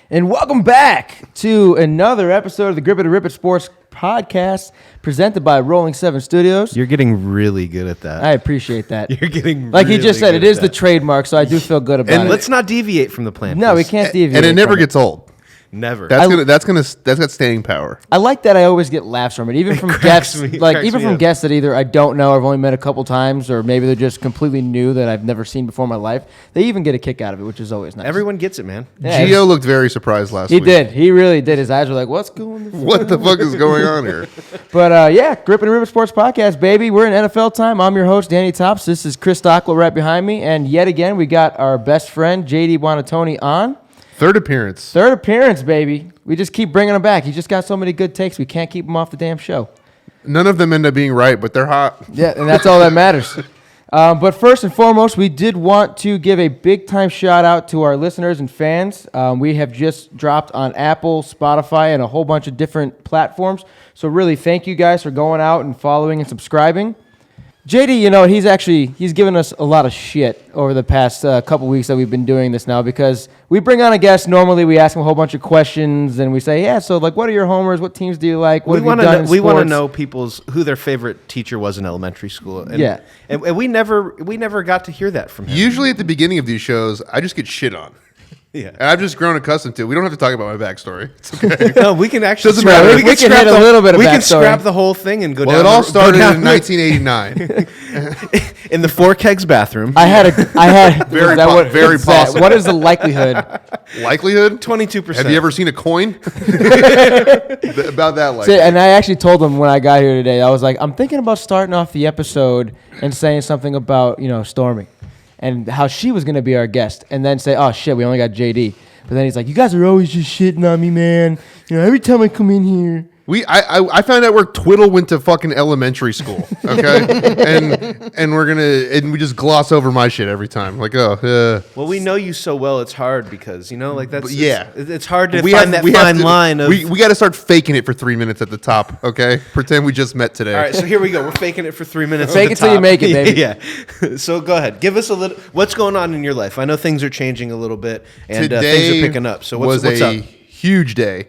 And welcome back to another episode of the Grip It or Rip It Sports Podcast, presented by Rolling 7 Studios. You're getting really good at that. I appreciate that. You're getting like really he just said, good it is at the that. trademark, so I do feel good about it. And let's not deviate from the plan. No, we please. can't deviate. And it never from gets old. Never. That's got staying power. I like that I always get laughs from it, even from cracks guests, me- like cracks even me from up. guests that either I don't know, I've only met a couple times, or maybe they're just completely new that I've never seen before in my life. They even get a kick out of it, which is always nice. Everyone gets it, man. Yeah, Gio looked very surprised last he week. did. He really did. His eyes were like, "What's going on?" What the fuck is going on here? But yeah, Grip and River Sports Podcast, baby. We're in NFL time. I'm your host, Danny Tops. This is Chris Stockwell right behind me, and yet again we got our best friend JD Buonantony on. Third appearance. Third appearance, baby. We just keep bringing him back. He just got so many good takes. We can't keep him off the damn show. None of them end up being right, but they're hot. Yeah, and that's all that matters. But first and foremost, we did want to give a big-time shout-out to our listeners and fans. We have just dropped on Apple, Spotify, and a whole bunch of different platforms. So really, thank you guys for going out and following and subscribing. JD, you know, he's given us a lot of shit over the past couple weeks that we've been doing this now, because we bring on a guest. Normally, we ask them a whole bunch of questions, and we say, yeah, so like, what are your homers? What teams do you like? What have you done in We want to sports? know who their favorite teacher was in elementary school. And, Yeah. and we never got to hear that from him. Usually at the beginning of these shows, I just get shit on. Yeah. And I've just grown accustomed to it. We don't have to talk about my backstory. It's okay. No, we can actually Doesn't matter. We can hit a little bit of We can backstory. scrap the whole thing and go Well, down. it all go started down in 1989. in the Four Kegs bathroom. I had Very is that po- very is that- possible. What is the likelihood? Likelihood? 22%. Have you ever seen a coin? About that See, likely. and I actually told them when I got here today, I was like, I'm thinking about starting off the episode and saying something about, Stormy and how she was going to be our guest, and then say, oh, shit, we only got JD. But then he's like, you guys are always just shitting on me, man. Every time I come in here. I found out where Twiddle went to fucking elementary school, okay? and we just gloss over my shit every time. Like, Well, we know you so well. It's hard because that's yeah. It's hard to we find have- that we have fine to- line of. we got to start faking it for 3 minutes at the top, okay? Pretend we just met today. All right, so here we go. We're faking it for 3 minutes. Fake at it the till you top. make it, baby. Yeah. So go ahead. Give us a little. What's going on in your life? I know things are changing a little bit, and Today things are picking up. So what's was a up? huge day.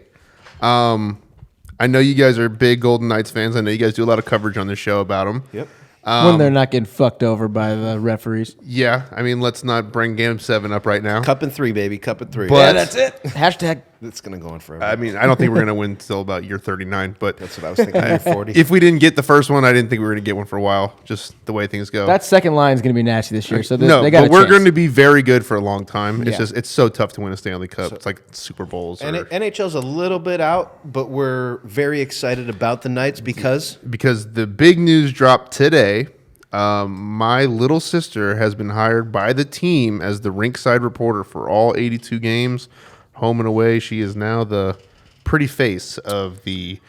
I know you guys are big Golden Knights fans. I know you guys do a lot of coverage on this show about them. Yep. When they're not getting fucked over by the referees. Yeah, I mean, let's not bring Game 7 up right now. Cup and 3, baby. Cup and 3. But- Yeah, that's it. Hashtag. It's gonna go on forever. I mean, I don't think we're going to win until about year 39, but That's what I was thinking. Year 40. if we didn't get the first one, I didn't think we were going to get one for a while, just the way things go. That second line is going to be nasty this year. So they No, got but we're going to be very good for a long time. It's Yeah. just it's so tough to win a Stanley Cup. It's like Super Bowls. And Or, NHL's a little bit out, but we're very excited about the Knights because because the big news dropped today. My little sister has been hired by the team as the rinkside reporter for all 82 games, home and away. She is now the pretty face of the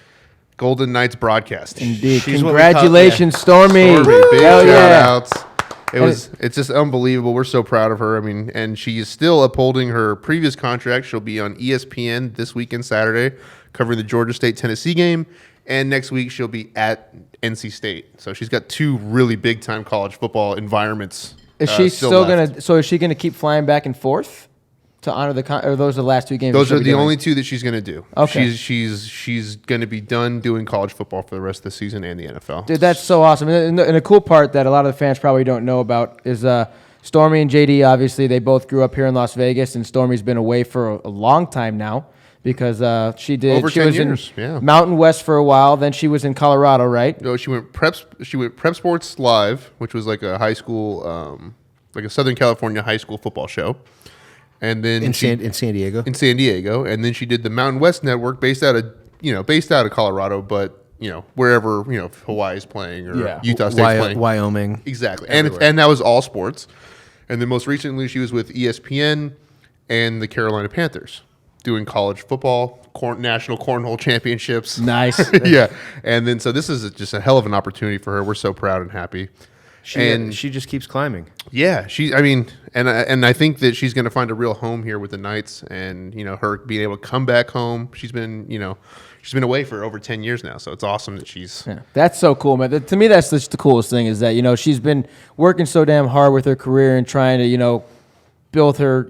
Golden Knights broadcast. Indeed. She's what we call- Congratulations, Stormy. Stormy, big Hell shout yeah. outs. It's just unbelievable. We're so proud of her. I mean, and she is still upholding her previous contract. She'll be on ESPN this weekend, Saturday, covering the Georgia State-Tennessee game. And next week she'll be at NC State. So she's got two really big time college football environments. Is she still left. gonna? So is she gonna keep flying back and forth to honor the? Or those are the last two games? Those she'll are be the doing? only two that she's going to do. Okay. She's going to be done doing college football for the rest of the season and the NFL. Dude, that's so awesome. And the cool part that a lot of the fans probably don't know about is Stormy and JD. Obviously, they both grew up here in Las Vegas, and Stormy's been away for a long time now because she Over she 10 was years, in yeah. Mountain West for a while. Then she was in Colorado, right? No, she went Prep Sports Live, which was like a high school, like a Southern California high school football show. And then in San Diego. in San Diego, and then she did the Mountain West Network based out of Colorado, but wherever Hawaii's playing or Yeah. Utah State's playing. Wyoming. Exactly. Everywhere. And that was all sports. And then most recently she was with ESPN and the Carolina Panthers doing college football, national cornhole championships. Nice. Yeah. And then so this is just a hell of an opportunity for her. We're so proud and happy. She just keeps climbing. Yeah, and I think that she's going to find a real home here with the Knights, and her being able to come back home. She's been away for over 10 years now, so it's awesome that she's. Yeah, that's so cool, man. To me, that's just the coolest thing is that she's been working so damn hard with her career and trying to build her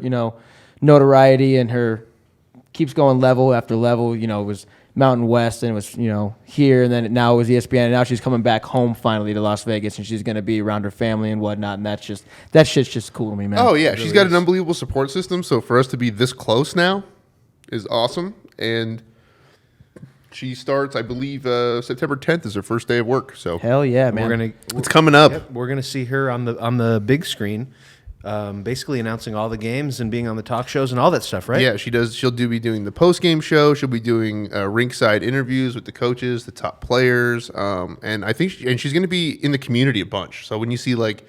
notoriety, and her keeps going level after level. It was Mountain West, and it was here, and then now it was ESPN, and now she's coming back home finally to Las Vegas, and she's going to be around her family and whatnot, and that shit's just cool to me, man. Oh yeah, she's got an unbelievable support system. So for us to be this close now is awesome, and she starts, I believe, September 10th is her first day of work. So hell yeah, man. It's coming up. Yep, we're gonna see her on the big screen. Basically announcing all the games and being on the talk shows and all that stuff, right? Yeah, she does. She'll be doing the post-game show. She'll be doing rinkside interviews with the coaches, the top players, and I think she's going to be in the community a bunch. So when you see the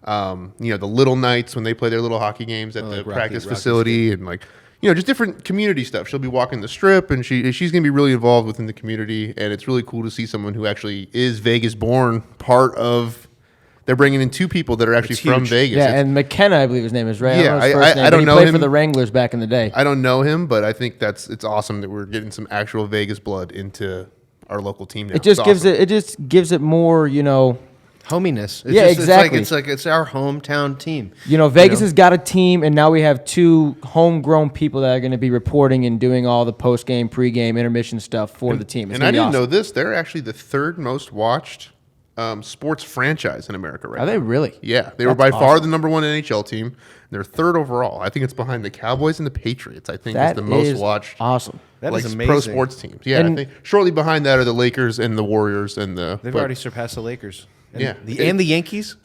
Little Knights when they play their little hockey games at the practice facility, and just different community stuff. She'll be walking the strip, and she's going to be really involved within the community, and it's really cool to see someone who actually is Vegas-born part of. They're bringing in two people that are actually from Vegas. Yeah, and McKenna, I believe his name is, right? Yeah, I don't know him. He played for the Wranglers back in the day. I don't know him, but I think it's awesome that we're getting some actual Vegas blood into our local team now. It just gives it more, hominess. Exactly. It's our hometown team. Vegas has got a team, and now we have two homegrown people that are going to be reporting and doing all the post-game, pre-game, intermission stuff for the team. And I didn't know this. They're actually the third most watched sports franchise in America right now. Are they really? Yeah. They were by far the number one NHL team. They're third overall. I think it's behind the Cowboys and the Patriots. I think it's the most watched. Awesome. That is amazing. Pro sports teams. Yeah. I think shortly behind that are the Lakers and the Warriors and They've already surpassed the Lakers. And yeah. And the Yankees.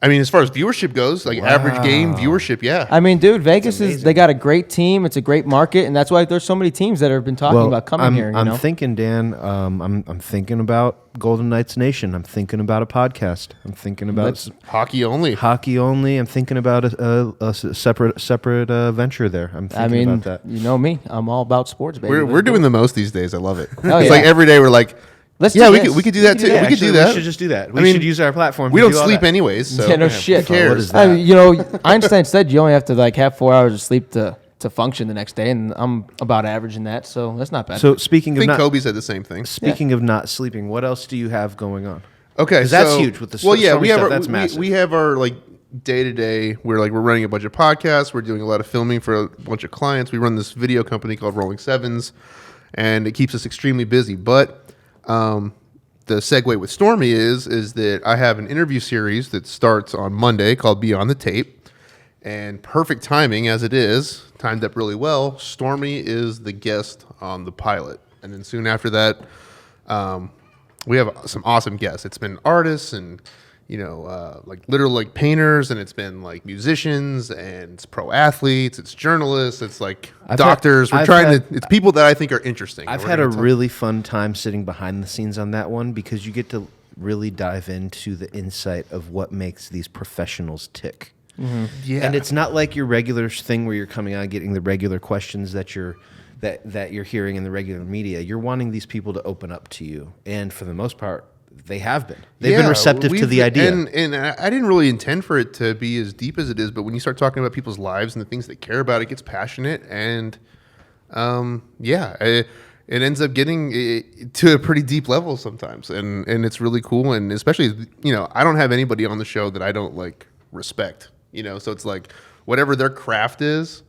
I mean, as far as viewership goes, average game viewership, yeah. I mean, dude, Vegas they got a great team. It's a great market, and that's why there's so many teams that have been talking about coming here. I'm thinking, Dan. I'm thinking about Golden Knights Nation. I'm thinking about a podcast. I'm thinking about hockey only. Hockey only. I'm thinking about a separate venture there. I'm thinking about that. You know me. I'm all about sports, baby. We're doing the most these days. I love it. Oh, it's like every day we're like. We could do that too. Yeah, we could do that. We should just do that. We should use our platform. We don't sleep anyways. So yeah, no shit. Who cares? What is that? I mean, Einstein said you only have to have 4 hours of sleep to function the next day, and I'm about averaging that, so that's not bad. So speaking I think of Kobe said the same thing. Speaking of not sleeping, what else do you have going on? Okay, so that's huge with the we have stuff. That's massive. We have our day to day. We're running a bunch of podcasts. We're doing a lot of filming for a bunch of clients. We run this video company called Rolling Sevens, and it keeps us extremely busy. But the segue with Stormy is that I have an interview series that starts on Monday called Beyond the Tape, and perfect timing as it is, timed up really well. Stormy is the guest on the pilot, and then soon after that, we have some awesome guests. It's been artists and literal painters, and it's been musicians, and it's pro athletes, it's journalists, it's doctors. It's people that I think are interesting. I've had a really fun time sitting behind the scenes on that one because you get to really dive into the insight of what makes these professionals tick. Mm-hmm. Yeah, and it's not like your regular thing where you're coming on getting the regular questions that you're hearing in the regular media. You're wanting these people to open up to you, and for the most part, they have been. They've been receptive to the idea. And I didn't really intend for it to be as deep as it is, but when you start talking about people's lives and the things they care about, it gets passionate. And it ends up getting to a pretty deep level sometimes. And it's really cool. And especially, I don't have anybody on the show that I don't respect, so it's whatever their craft is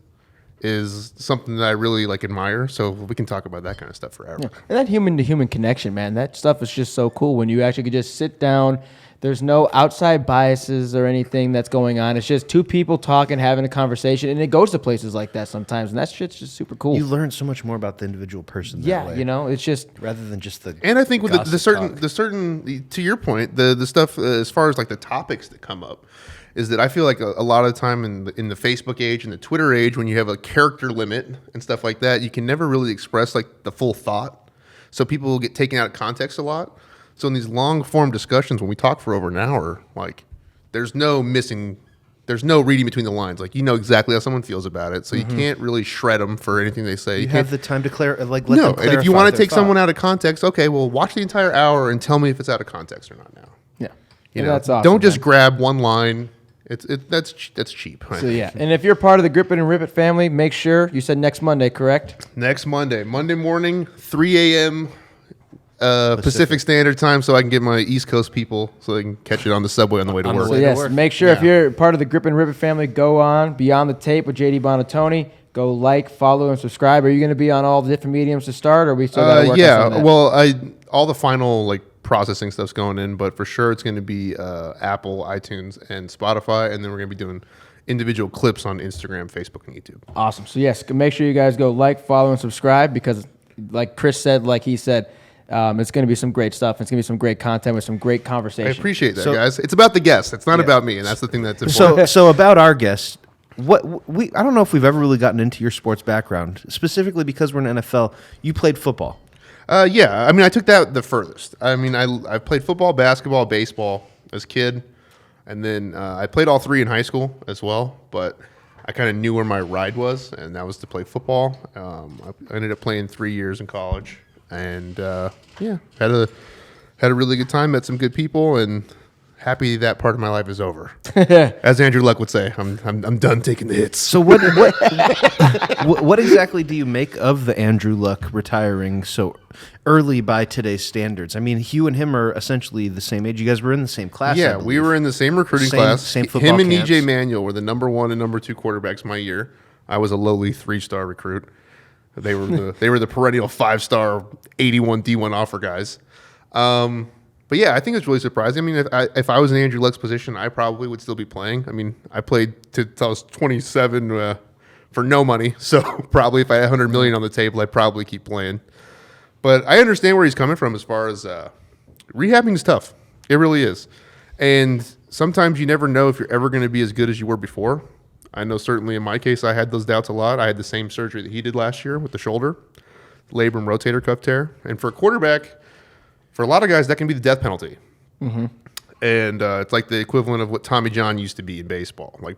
something that I really admire. So we can talk about that kind of stuff forever. Yeah. And that human to human connection, man, that stuff is just so cool when you actually could just sit down. There's no outside biases or anything that's going on. It's just two people talking, having a conversation, and it goes to places like that sometimes, and that shit's just super cool. You learn so much more about the individual person that way. It's just rather than just the. And I think with the certain to your point, the stuff as far as the topics that come up, is that I feel like a lot of the time in the Facebook age and the Twitter age, when you have a character limit and stuff like that, you can never really express the full thought. So people will get taken out of context a lot. So in these long form discussions, when we talk for over an hour, there's no reading between the lines. You know exactly how someone feels about it. So you can't really shred them for anything they say. You have the time to clarify. Let no, them and if you want to take someone out of context, okay, well, watch the entire hour and tell me if it's out of context or not now. Yeah. And that's awesome, Don't just man. grab one line. That's cheap. So yeah, and if you're part of the Grip It and Rip It family, make sure you said next Monday, correct? Next Monday morning, 3 a.m. Pacific Standard Time, so I can get my East Coast people so they can catch it on the subway on the way to work. So yes, make sure if Yeah. you're part of the Grip and Rip It family, go on Beyond the Tape with JD Buonantony. Go like, follow, and subscribe. Are you going to be on all the different mediums to start, or are we still got to work on some of that? Well, all the final processing stuff's going in, but for sure it's going to be Apple, iTunes, and Spotify, and then we're going to be doing individual clips on Instagram, Facebook, and YouTube. Awesome. So yes, make sure you guys go like, follow, and subscribe because, like Chris said, like he said, it's going to be some great stuff. It's going to be some great content with some great conversation. I appreciate that, guys. It's about the guests. It's not about me, and that's the thing that's important. So about our guest, I don't know if we've ever really gotten into your sports background, specifically because we're in NFL. You played football. Yeah, I mean, I took that the furthest. I mean, I played football, basketball, baseball as a kid, and then I played all three in high school as well, but I kind of knew where my ride was, and that was to play football. I ended up playing 3 years in college, and yeah, had a really good time, met some good people, and happy that part of my life is over. As Andrew Luck would say, I'm done taking the hits. So what what exactly do you make of the Andrew Luck retiring so early by today's standards? I mean, you and him are essentially the same age. You guys were in the same class. Yeah, we were in the same recruiting class. Same football Him and camps. EJ Manuel were the number 1 and number 2 quarterbacks my year. I was a lowly 3-star recruit. They were the perennial 5-star 81 D1 offer guys. But yeah, I think it's really surprising. I mean, if I was in Andrew Luck's position, I probably would still be playing. I mean, I played till I was 27 for no money. So probably if I had $100 million on the table, I'd probably keep playing. But I understand where he's coming from as far as rehabbing is tough. It really is. And sometimes you never know if you're ever going to be as good as you were before. I know certainly in my case, I had those doubts a lot. I had the same surgery that he did last year with the shoulder, labrum rotator cuff tear. And for a quarterback, for a lot of guys, that can be the death penalty. Mm-hmm. And it's like the equivalent of what Tommy John used to be in baseball. Like,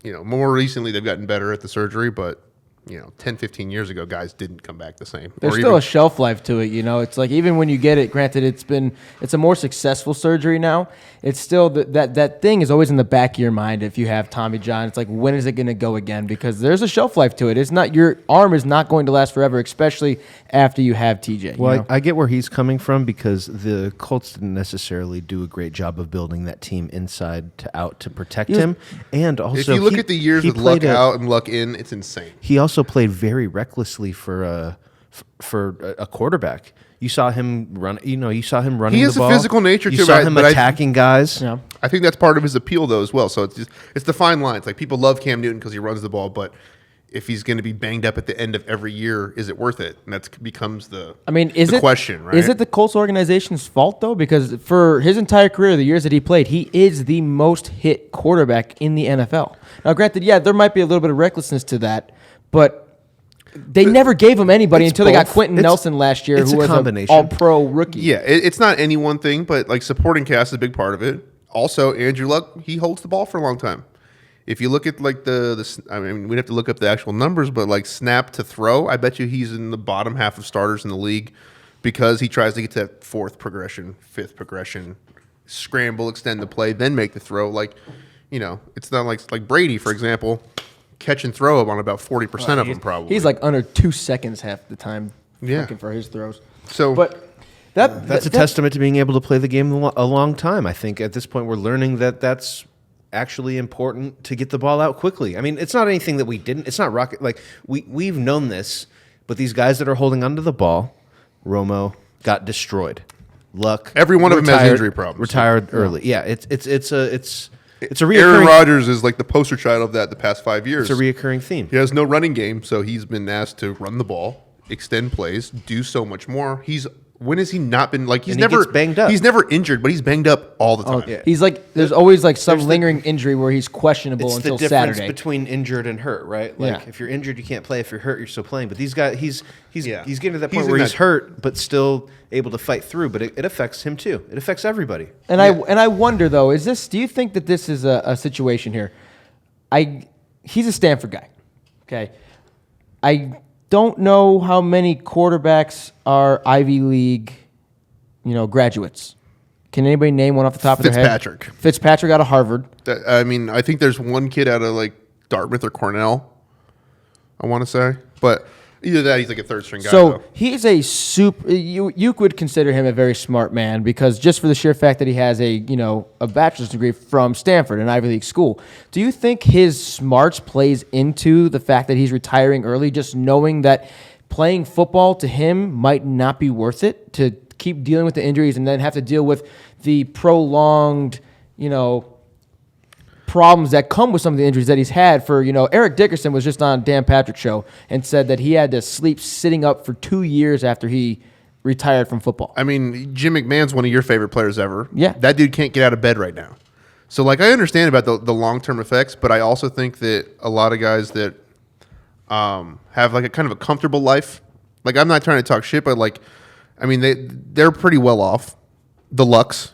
more recently they've gotten better at the surgery, but 10, 15 years ago, guys didn't come back the same. There's still a shelf life to it, It's like even when you get it, granted, it's a more successful surgery now. It's still that thing is always in the back of your mind. If you have Tommy John, it's like when is it going to go again? Because there's a shelf life to it. It's not your arm is not going to last forever, especially after you have TJ. Well, I get where he's coming from because the Colts didn't necessarily do a great job of building that team inside to out to protect him, and also if you look at the years with Luck out and Luck in, it's insane. He also played very recklessly for a quarterback. You saw him run. You saw him running. He has the ball. a physical nature you too. saw him attacking guys. Yeah. I think that's part of his appeal though as well. So it's the fine lines. Like people love Cam Newton because he runs the ball, but if he's going to be banged up at the end of every year, is it worth it? And that becomes the question, right? Is it the Colts organization's fault though? Because for his entire career, the years that he played, he is the most hit quarterback in the NFL. Now, granted, yeah, there might be a little bit of recklessness to that, but they never gave him anybody until they got Quentin Nelson last year, who was an all-pro rookie. Yeah, it's not any one thing, but like supporting cast is a big part of it. Also, Andrew Luck, he holds the ball for a long time. If you look at like we'd have to look up the actual numbers, but like snap to throw, I bet you he's in the bottom half of starters in the league because he tries to get to that 4th progression, 5th progression, scramble, extend the play, then make the throw. Like, it's not like Brady, for example, catch and throw on about 40% of them probably. He's like under 2 seconds half the time looking for his throws. So, but that's a testament to being able to play the game a long time. I think at this point we're learning that that's actually important to get the ball out quickly. I mean, it's not anything that we didn't. It's not rocket. Like we've known this, but these guys that are holding onto the ball, Romo got destroyed. Luck, every one of them has injury problems. Retired early. Yeah, it's a reoccurring. Aaron Rodgers is like the poster child of that the past 5 years. It's a reoccurring theme. He has no running game, so he's been asked to run the ball, extend plays, do so much more. When has he not been like he's never gets banged up? He's never injured, but he's banged up all the time. Yeah. He's like there's always like some lingering injury where he's questionable until Saturday. It's the difference Saturday. between injured and hurt, right? Like if you're injured, you can't play. If you're hurt, you're still playing. But these guys, he's getting to that point where he's hurt, but still able to fight through. But it affects him too. It affects everybody. And I wonder though, do you think that this is a situation here? He's a Stanford guy. Okay. I don't know how many quarterbacks are Ivy League, graduates. Can anybody name one off the top of their head? Fitzpatrick out of Harvard. I mean, I think there's one kid out of like Dartmouth or Cornell, I want to say. But either that, he's like a third-string guy. So though. he's a super. You would consider him a very smart man because just for the sheer fact that he has a bachelor's degree from Stanford, an Ivy League school. Do you think his smarts plays into the fact that he's retiring early, just knowing that playing football to him might not be worth it to keep dealing with the injuries and then have to deal with the prolonged, problems that come with some of the injuries that he's had for, Eric Dickerson was just on Dan Patrick's show and said that he had to sleep sitting up for 2 years after he retired from football. I mean, Jim McMahon's one of your favorite players ever. Yeah. That dude can't get out of bed right now. So, like, I understand about the long-term effects, but I also think that a lot of guys that have, like, a kind of a comfortable life, like, I'm not trying to talk shit, but, like, I mean, they're pretty well off, the Lucks,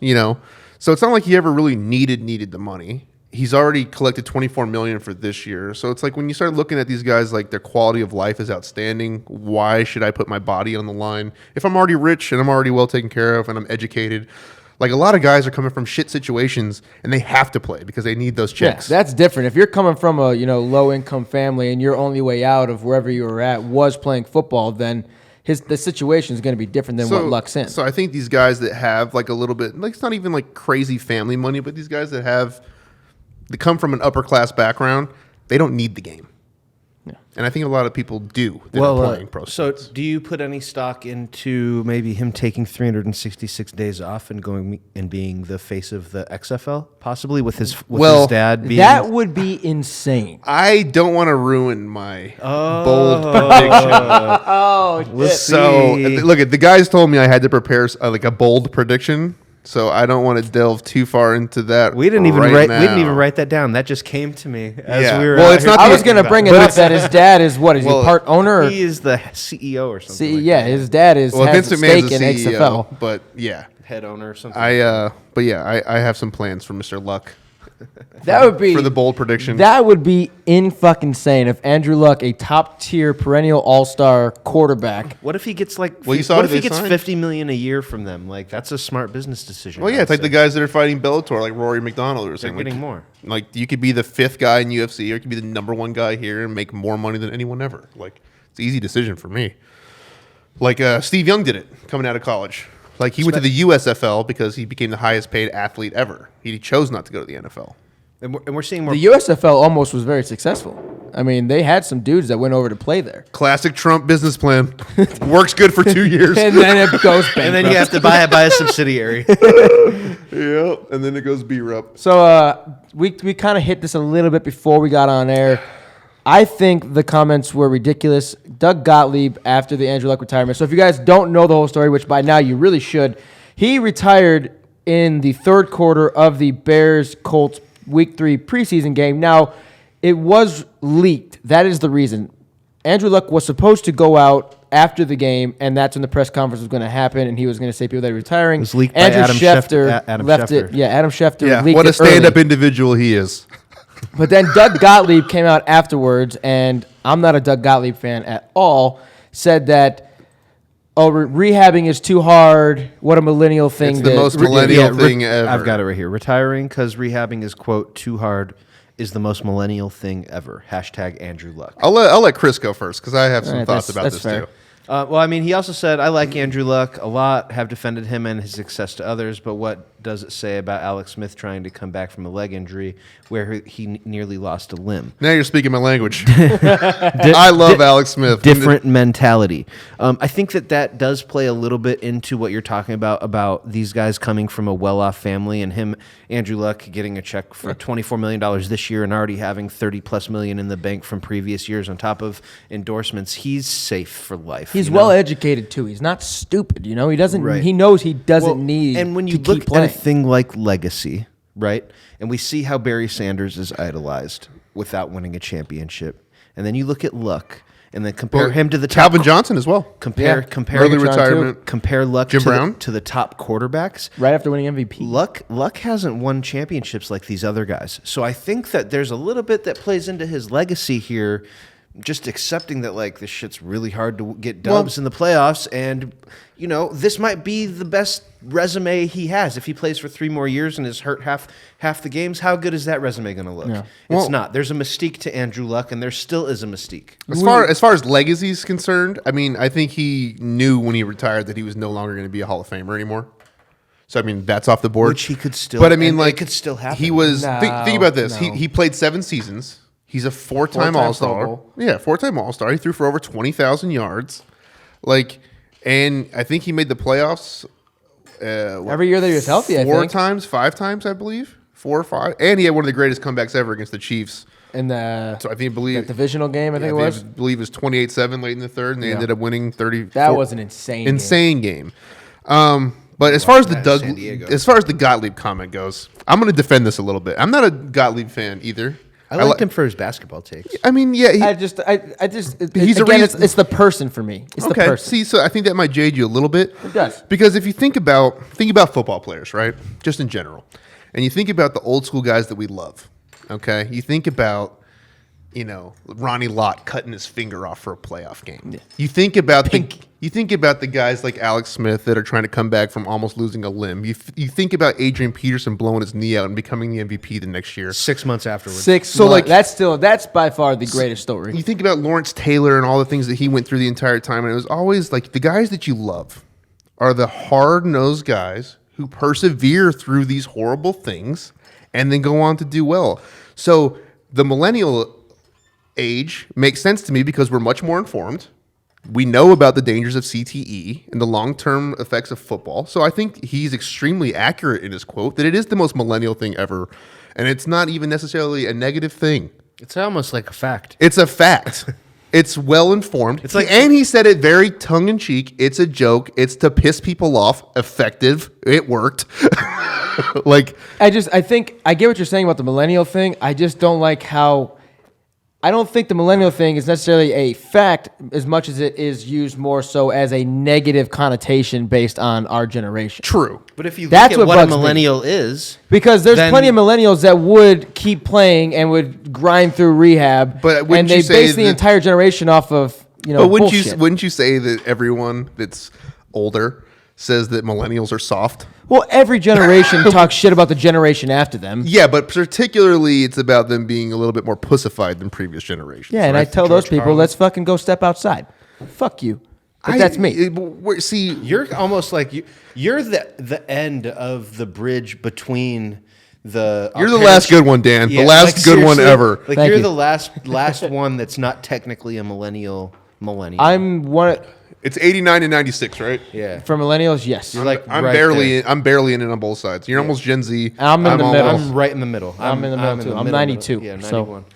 So it's not like he ever really needed the money. He's already collected $24 million for this year. So it's like when you start looking at these guys, like their quality of life is outstanding. Why should I put my body on the line? If I'm already rich and I'm already well taken care of and I'm educated, like a lot of guys are coming from shit situations and they have to play because they need those checks. Yeah, that's different. If you're coming from a low income family and your only way out of wherever you were at was playing football, then the situation is going to be different than what Luck's in. So I think these guys that have like a little bit, like it's not even like crazy family money, but these guys that come from an upper class background, they don't need the game. Yeah. And I think a lot of people do that are playing pro sports. So do you put any stock into maybe him taking 366 days off and going and being the face of the XFL, possibly with his dad being... That would be insane. I don't want to ruin my bold prediction. Look, the guys told me I had to prepare like a bold prediction. So I don't want to delve too far into that. We didn't even write that down. That just came to me as we were. Well, it's not. I was going to bring it up that his dad is what? Is he part owner? He is the CEO or something. His dad has a stake in XFL. But yeah, head owner or something. I have some plans for Mr. Luck. That would be for the bold prediction. That would be fucking insane if Andrew Luck, a top tier perennial all-star quarterback. What if he gets like? Well, what if he gets $50 million a year from them? Like that's a smart business decision. Well, yeah, it's like the guys that are fighting Bellator, like Rory McDonald or something. They're getting more. Like you could be the 5th guy in UFC, or you could be the number 1 guy here and make more money than anyone ever. Like it's an easy decision for me. Like Steve Young did it coming out of college. Like he went to the USFL because he became the highest paid athlete ever. He chose not to go to the NFL. And we're seeing more. The USFL almost was very successful. I mean, they had some dudes that went over to play there. Classic Trump business plan. Works good for 2 years. And then it goes bankrupt. And then you have to buy a subsidiary. Yep. And then it goes B-Rup. So we kind of hit this a little bit before we got on air. I think the comments were ridiculous. Doug Gottlieb, after the Andrew Luck retirement. So if you guys don't know the whole story, which by now you really should, he retired in the third quarter of the Bears-Colts Week 3 preseason game. Now, it was leaked. That is the reason. Andrew Luck was supposed to go out after the game, and that's when the press conference was going to happen, and he was going to say people that are retiring. It was leaked Andrew by Adam Schefter. Adam Schefter. Yeah, Adam Schefter Yeah, leaked what a it stand-up early. individual he is. But then Doug Gottlieb came out afterwards, and I'm not a Doug Gottlieb fan at all, said that, rehabbing is too hard. What a millennial thing. It's the most millennial thing ever. I've got it right here. Retiring because rehabbing is, quote, too hard is the most millennial thing ever. # Andrew Luck. I'll let Chris go first because I have some thoughts about this fair. too. Well, I mean, he also said, I like Andrew Luck a lot, have defended him and his success to others, but what does it say about Alex Smith trying to come back from a leg injury where he nearly lost a limb? Now you're speaking my language. I love Alex Smith. Different mentality. I think that does play a little bit into what you're talking about these guys coming from a well-off family and him, Andrew Luck, getting a check for $24 million this year and already having $30+ million in the bank from previous years on top of endorsements. He's safe for life. He's well educated too. He's not stupid. He doesn't. Right. He knows he doesn't need. And when you to look keep playing. at a thing like legacy, right? And we see how Barry Sanders is idolized without winning a championship, and then you look at Luck, and then compare him to the top Calvin Johnson as well. Compare early retirement. Compare Luck Jim Brown to the top quarterbacks right after winning MVP. Luck hasn't won championships like these other guys, so I think that there's a little bit that plays into his legacy here. just accepting that like this shit's really hard to get dubs in the playoffs, and this might be the best resume he has if he plays for 3 more years and is hurt half the games. How good is that resume going to look? Yeah. It's not. There's a mystique to Andrew Luck, and there still is a mystique. As far as legacy is concerned, I mean, I think he knew when he retired that he was no longer going to be a Hall of Famer anymore. So I mean, that's off the board. Which he could still. But I mean, like, it could still happen. He was. Think about this. He played 7 seasons. He's a 4-time All-Star. Yeah, 4-time All-Star. He threw for over 20,000 yards. And I think he made the playoffs every year that he was healthy. 5 times, I believe. 4 or 5. And he had one of the greatest comebacks ever against the Chiefs. In the believe divisional game, I think it was. I believe it was 28-7 late in the third, and they ended up winning 30. That was an insane game. But as far as the Gottlieb comment goes, I'm going to defend this a little bit. I'm not a Gottlieb fan either. I liked him for his basketball takes. I mean, yeah. It's the person for me. It's the person. See, so I think that might jade you a little bit. It does. Because if you think about football players, right? Just in general. And you think about the old school guys that we love. Okay? You think about, Ronnie Lott cutting his finger off for a playoff game. Yeah. You think about the guys like Alex Smith that are trying to come back from almost losing a limb. You think about Adrian Peterson blowing his knee out and becoming the MVP the next year. 6 months afterwards. That's by far the greatest story. You think about Lawrence Taylor and all the things that he went through the entire time, and it was always like the guys that you love are the hard-nosed guys who persevere through these horrible things and then go on to do well. So the millennial age makes sense to me because we're much more informed. We know about the dangers of CTE and the long-term effects of football. So I think he's extremely accurate in his quote that it is the most millennial thing ever. And it's not even necessarily a negative thing. It's almost like a fact. It's a fact. It's well-informed. And he said it very tongue-in-cheek. It's a joke. It's to piss people off. Effective. It worked. I think I get what you're saying about the millennial thing. I just don't like how... I don't think the millennial thing is necessarily a fact as much as it is used more so as a negative connotation based on our generation. True. But if you look at what a millennial is... Because there's plenty of millennials that would keep playing and would grind through rehab, and they base the entire generation off of, bullshit. Wouldn't you say that everyone that's older says that millennials are soft? Well, every generation talks shit about the generation after them. Yeah, but particularly it's about them being a little bit more pussified than previous generations. Yeah, and I tell those people, let's fucking go step outside. Fuck you. But that's me. See, you're almost like you're the end of the bridge between the. You're the last good one, Dan. Yeah, the last good one ever. Like Thank you're you. The last one that's not technically a millennial. I'm one. It's 89 and 96, right? Yeah. For millennials, yes. You're like I'm barely in it on both sides. You're almost Gen Z. I'm in the middle. I'm right in the middle. I'm in the middle too. I'm 92. Yeah, 91.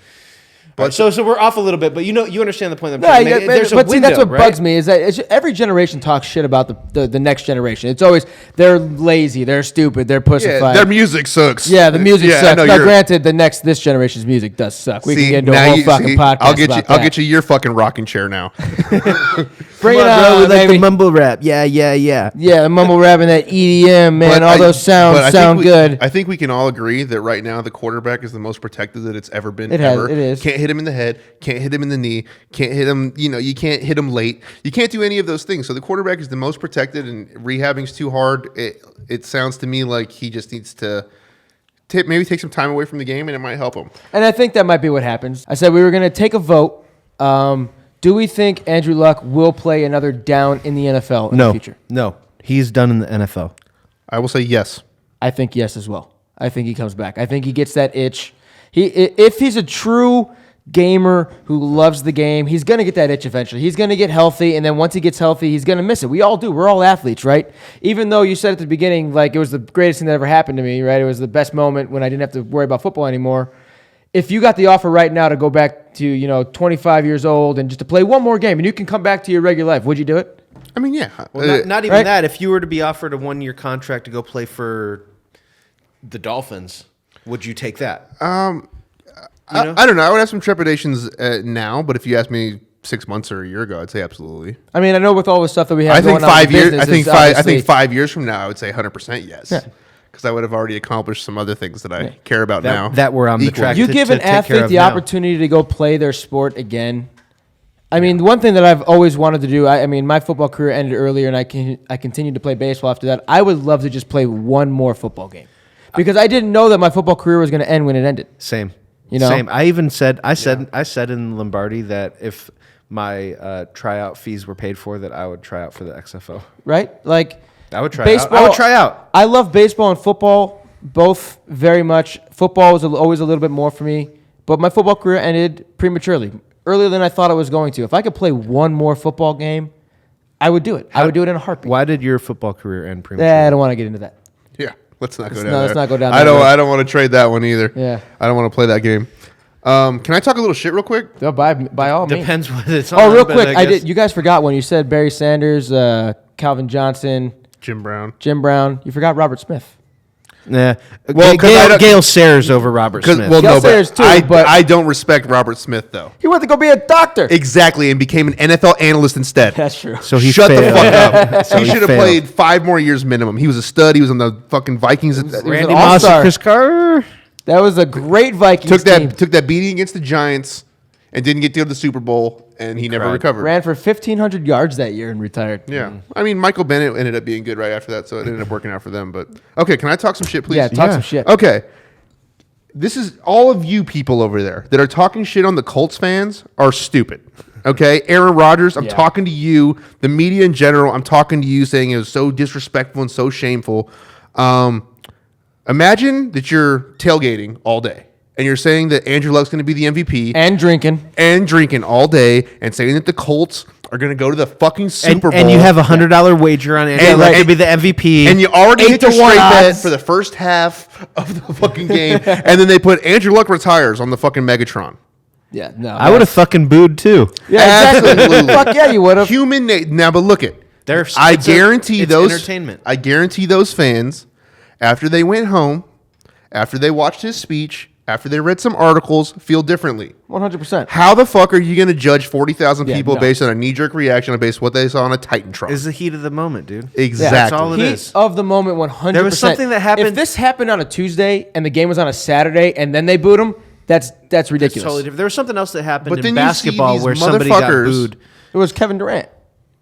But so we're off a little bit, but you understand the point. That's what bugs me is that every generation talks shit about the next generation. It's always they're lazy, they're stupid, they're pussified. Yeah, their music sucks. Yeah, the music sucks. Now, granted, this generation's music does suck. We can get into a whole fucking podcast. I'll get you your fucking rocking chair now. Bring it on, baby. The mumble rap. Yeah. Yeah, the mumble rap and that EDM, man. All those sounds sound good. I think we can all agree that right now the quarterback is the most protected that it's ever been. It is. Can't hit him in the head, can't hit him in the knee, can't hit him, you can't hit him late. You can't do any of those things. So the quarterback is the most protected, and rehabbing's too hard. It sounds to me like he just needs to maybe take some time away from the game, and it might help him. And I think that might be what happens. I said we were going to take a vote. Do we think Andrew Luck will play another down in the NFL in the future? No. He's done in the NFL. I will say yes. I think yes as well. I think he comes back. I think he gets that itch. If he's a true gamer who loves the game, he's going to get that itch eventually. He's going to get healthy, and then once he gets healthy, he's going to miss it. We all do. We're all athletes, right? Even though you said at the beginning, like, it was the greatest thing that ever happened to me, right? It was the best moment when I didn't have to worry about football anymore. If you got the offer right now to go back to, 25 years old and just to play one more game and you can come back to your regular life, would you do it? I mean, yeah. Well, not even that. If you were to be offered a 1-year contract to go play for the Dolphins, would you take that? I don't know. I would have some trepidations now, but if you asked me 6 months or a year ago, I'd say absolutely. I mean, I know with all the stuff that we have I think 5 years. I think 5 years from now, I would say 100% yes. Yeah. Because I would have already accomplished some other things that I care about now. That were on the track. You give an athlete the opportunity to go play their sport again. I mean, one thing that I've always wanted to do, I mean, my football career ended earlier, and I continued to play baseball after that. I would love to just play one more football game because I didn't know that my football career was going to end when it ended. Same. You know? Same. I said in Lombardi that if my tryout fees were paid for, that I would try out for the XFL. Right? Like I would try baseball, out. I would try out. I love baseball and football both very much. Football was always a little bit more for me, but my football career ended prematurely, earlier than I thought it was going to. If I could play one more football game, I would do it. I would do it in a heartbeat. Why did your football career end prematurely? I don't want to get into that. Yeah, let's not go down No, there. let's not go down I that road. don't want to trade that one either. Yeah. I don't want to play that game. Can I talk a little shit real quick? So by all means. Depends what it's on. Oh, real but quick, I guess- did. You guys forgot when you said Barry Sanders, Calvin Johnson, Jim Brown. Jim Brown. You forgot Robert Smith. Nah. Well, 'cause I don't- Gail Sayers over Robert Smith. Well, Gail no, Sayers but, too, but- I don't respect Robert Smith though. He went to go be a doctor. Exactly, and became an NFL analyst instead. That's true. so he Shut failed. the fuck up. So he should have failed. played 5 more years minimum. He was a stud. He was on the fucking Vikings. was Randy an Moss and all-star. Chris Carter. That was a great Vikings team. took that beating against the Giants and didn't get to the Super Bowl, and he never cried. recovered. Ran for 1,500 yards that year and retired. Yeah, I mean Michael Bennett ended up being good right after that, so it ended up working out for them. But okay, can I talk some shit, please? Yeah, talk some shit. Okay, this is all of you people over there that are talking shit on the Colts fans are stupid. Okay, Aaron Rodgers, I'm Yeah. talking to you. The media in general, I'm talking to you, saying it was so disrespectful and so shameful. Imagine that you're tailgating all day. And you're saying that Andrew Luck's going to be the MVP And drinking. and drinking all day and saying that the Colts are going to go to the fucking Super Bowl. And you have a $100 wager on Andrew And, Luck like, to be the MVP. and you already hit your 8 to 1 straight bet odds. for the first half of the fucking game. And then they put Andrew Luck retires on the fucking Megatron. Yeah, no. I would have fucking booed too. Yeah, exactly. Absolutely. Fuck yeah, you would have. Now, but look it. There's- I it's a- guarantee it's those entertainment. I guarantee those fans, after they went home, after they watched his speech, after they read some articles, feel differently. 100%. How the fuck are you going to judge 40,000 Yeah, people no. based on a knee-jerk reaction based on what they saw on a Titantron? Is the heat of the moment, dude. Exactly. That's all it Heat is. of the moment, 100%. There was something that happened- If this happened on a Tuesday and the game was on a Saturday and then they booed him, that's It's ridiculous. totally different. There was something else that happened But in then you see basketball these where somebody got motherfuckers- booed. It was Kevin Durant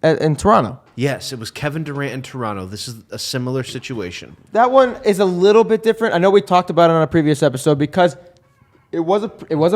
in Toronto. Yes, it was Kevin Durant in Toronto. This is a similar situation. That one is a little bit different. I know we talked about it on a previous episode because it was a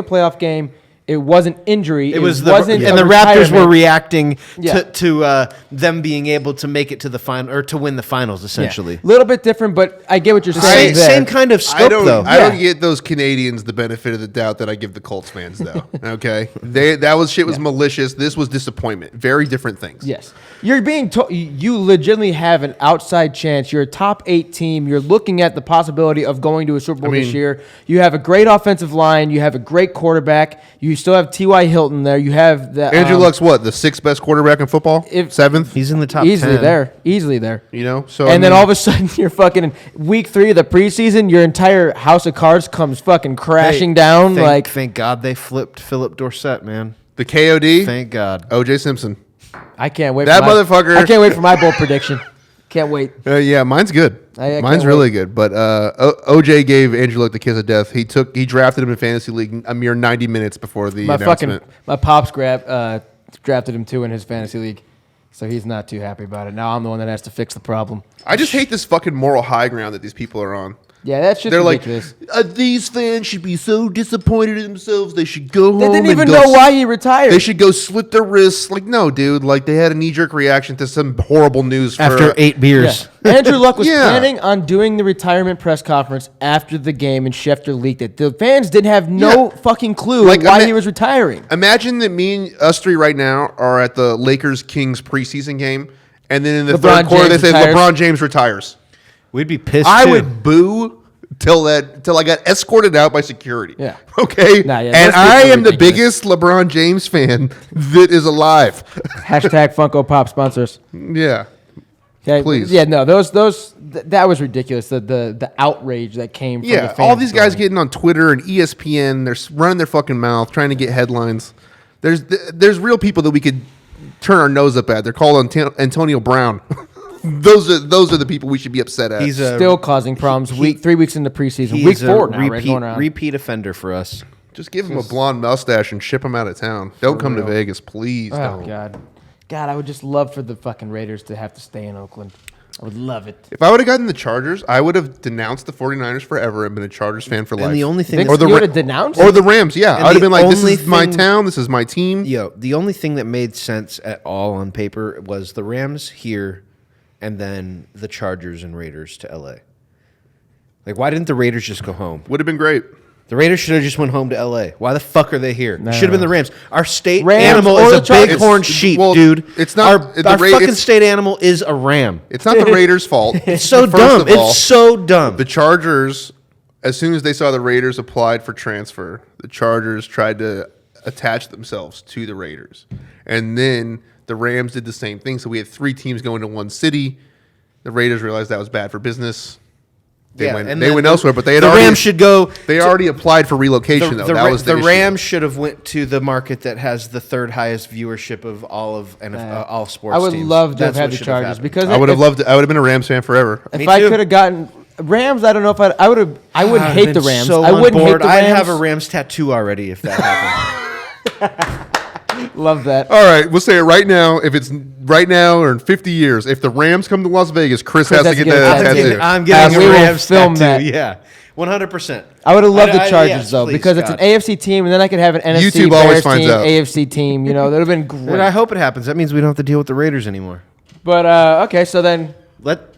playoff game. It was an injury. It was wasn't and a the Raptors were retirement. reacting Yeah. to them being able to make it to the final or to win the finals essentially. A little bit different, but I get what you're saying. Same, there. same kind of I scope don't. though. I don't Yeah. get those Canadians the benefit of the doubt that I give the Colts fans, though. Okay, that was malicious. This was disappointment. Very different things. Yes. You're being told you legitimately have an outside chance. You're a top 8 team. You're looking at the possibility of going to a Super Bowl this year. You have a great offensive line. You have a great quarterback. You still have T.Y. Hilton there. You have the Andrew Luck's what, the 6th best quarterback in football? If- 7th. He's in the top easily 10. there. Easily there. You know. So And then all of a sudden, you're fucking in week 3 of the preseason. Your entire house of cards comes fucking crashing down. Thank God they flipped Philip Dorsett, man. the KOD. Thank God. O.J. Simpson. I can't wait. That for motherfucker- I can't wait for my bold prediction. Can't wait. Yeah, mine's good. I Mine's can't really good. But OJ gave Andrew Luck the kiss of death. He drafted him in fantasy league a mere 90 minutes before the announcement. My pops drafted him too in his fantasy league, so he's not too happy about it. Now I'm the one that has to fix the problem. I just hate this fucking moral high ground that these people are on. Yeah, that's just They're ridiculous. like, these fans should be so disappointed in themselves. They should go home. They didn't and even go know why he retired. They should go slit their wrists. Like, no, dude. Like, they had a knee-jerk reaction to some horrible news. After 8 beers. Yeah. Andrew Luck was Yeah. planning on doing the retirement press conference after the game, and Schefter leaked it. The fans didn't have no fucking clue Like, why he was retiring. Imagine that us three right now are at the Lakers-Kings preseason game, and then in the LeBron third quarter James they say retires. LeBron James retires. We'd be pissed I too. would boo till I got escorted out by security. Yeah. Okay. Nah, yeah, and those people I are am the ridiculous. biggest LeBron James fan that is alive. Hashtag Funko Pop sponsors. Yeah. Okay. Please. Yeah, no, that was ridiculous. The outrage that came from the Yeah. fans. All these guys going. getting on Twitter and ESPN, they're running their fucking mouth trying to get headlines. There's real people that we could turn our nose up at. They're called Antonio Brown. Those are the people we should be upset at. He's a still causing problems. 3 weeks into preseason. he's Week a 4 now, right? Going around. repeat offender for us. Just give him a blonde mustache and ship him out of town. Don't come to Vegas, please. Oh, Don't. God, I would just love for the fucking Raiders to have to stay in Oakland. I would love it. If I would have gotten the Chargers, I would have denounced the 49ers forever and been a Chargers fan for life. And the only thing, You would have denounced? Or the Rams, yeah. And I would have the been like, this only is my thing- town, this is my team. the only thing that made sense at all on paper was the Rams here, and then the Chargers and Raiders to LA. Like, why didn't the Raiders just go home? Would have been great. The Raiders should have just went home to LA. Why the fuck are they here? It should have been the Rams. Our state Rams animal or is the a Chargers. bighorn sheep, Well, dude. it's not- the our fucking it's- state animal is a ram. It's not the Raiders' fault. It's so First dumb. of all, It's so dumb. the Chargers, as soon as they saw the Raiders applied for transfer, the Chargers tried to attach themselves to the Raiders. And then the Rams did the same thing. So we had 3 teams going to one city. The Raiders realized that was bad for business. They went elsewhere, but they had the already Rams should go. They already applied for relocation, though. That was the issue. Rams should have went to the market that has the 3rd highest viewership of all sports. I would teams. love to have That's had what the should have Chargers happened. because I would have loved it. I would have been a Rams fan forever. if Me I too. could have gotten Rams, I don't know if I would have. I wouldn't I'd hate been the Rams. so I on wouldn't hate board. the Rams. I'd have a Rams tattoo already if that happened. Love that. All right, we'll say it right now. If it's right now or in 50 years, if the Rams come to Las Vegas, Chris has to get that tattoo. I'm getting we a will Rams film tattoo. that. Yeah, 100%. I would have loved the Chargers yes, though please, because it's God. an AFC team, and then I could have an NFC YouTube always Bears finds team, out. AFC team. You know, that would have been Dude, great. I hope it happens. That means we don't have to deal with the Raiders anymore. But okay, so then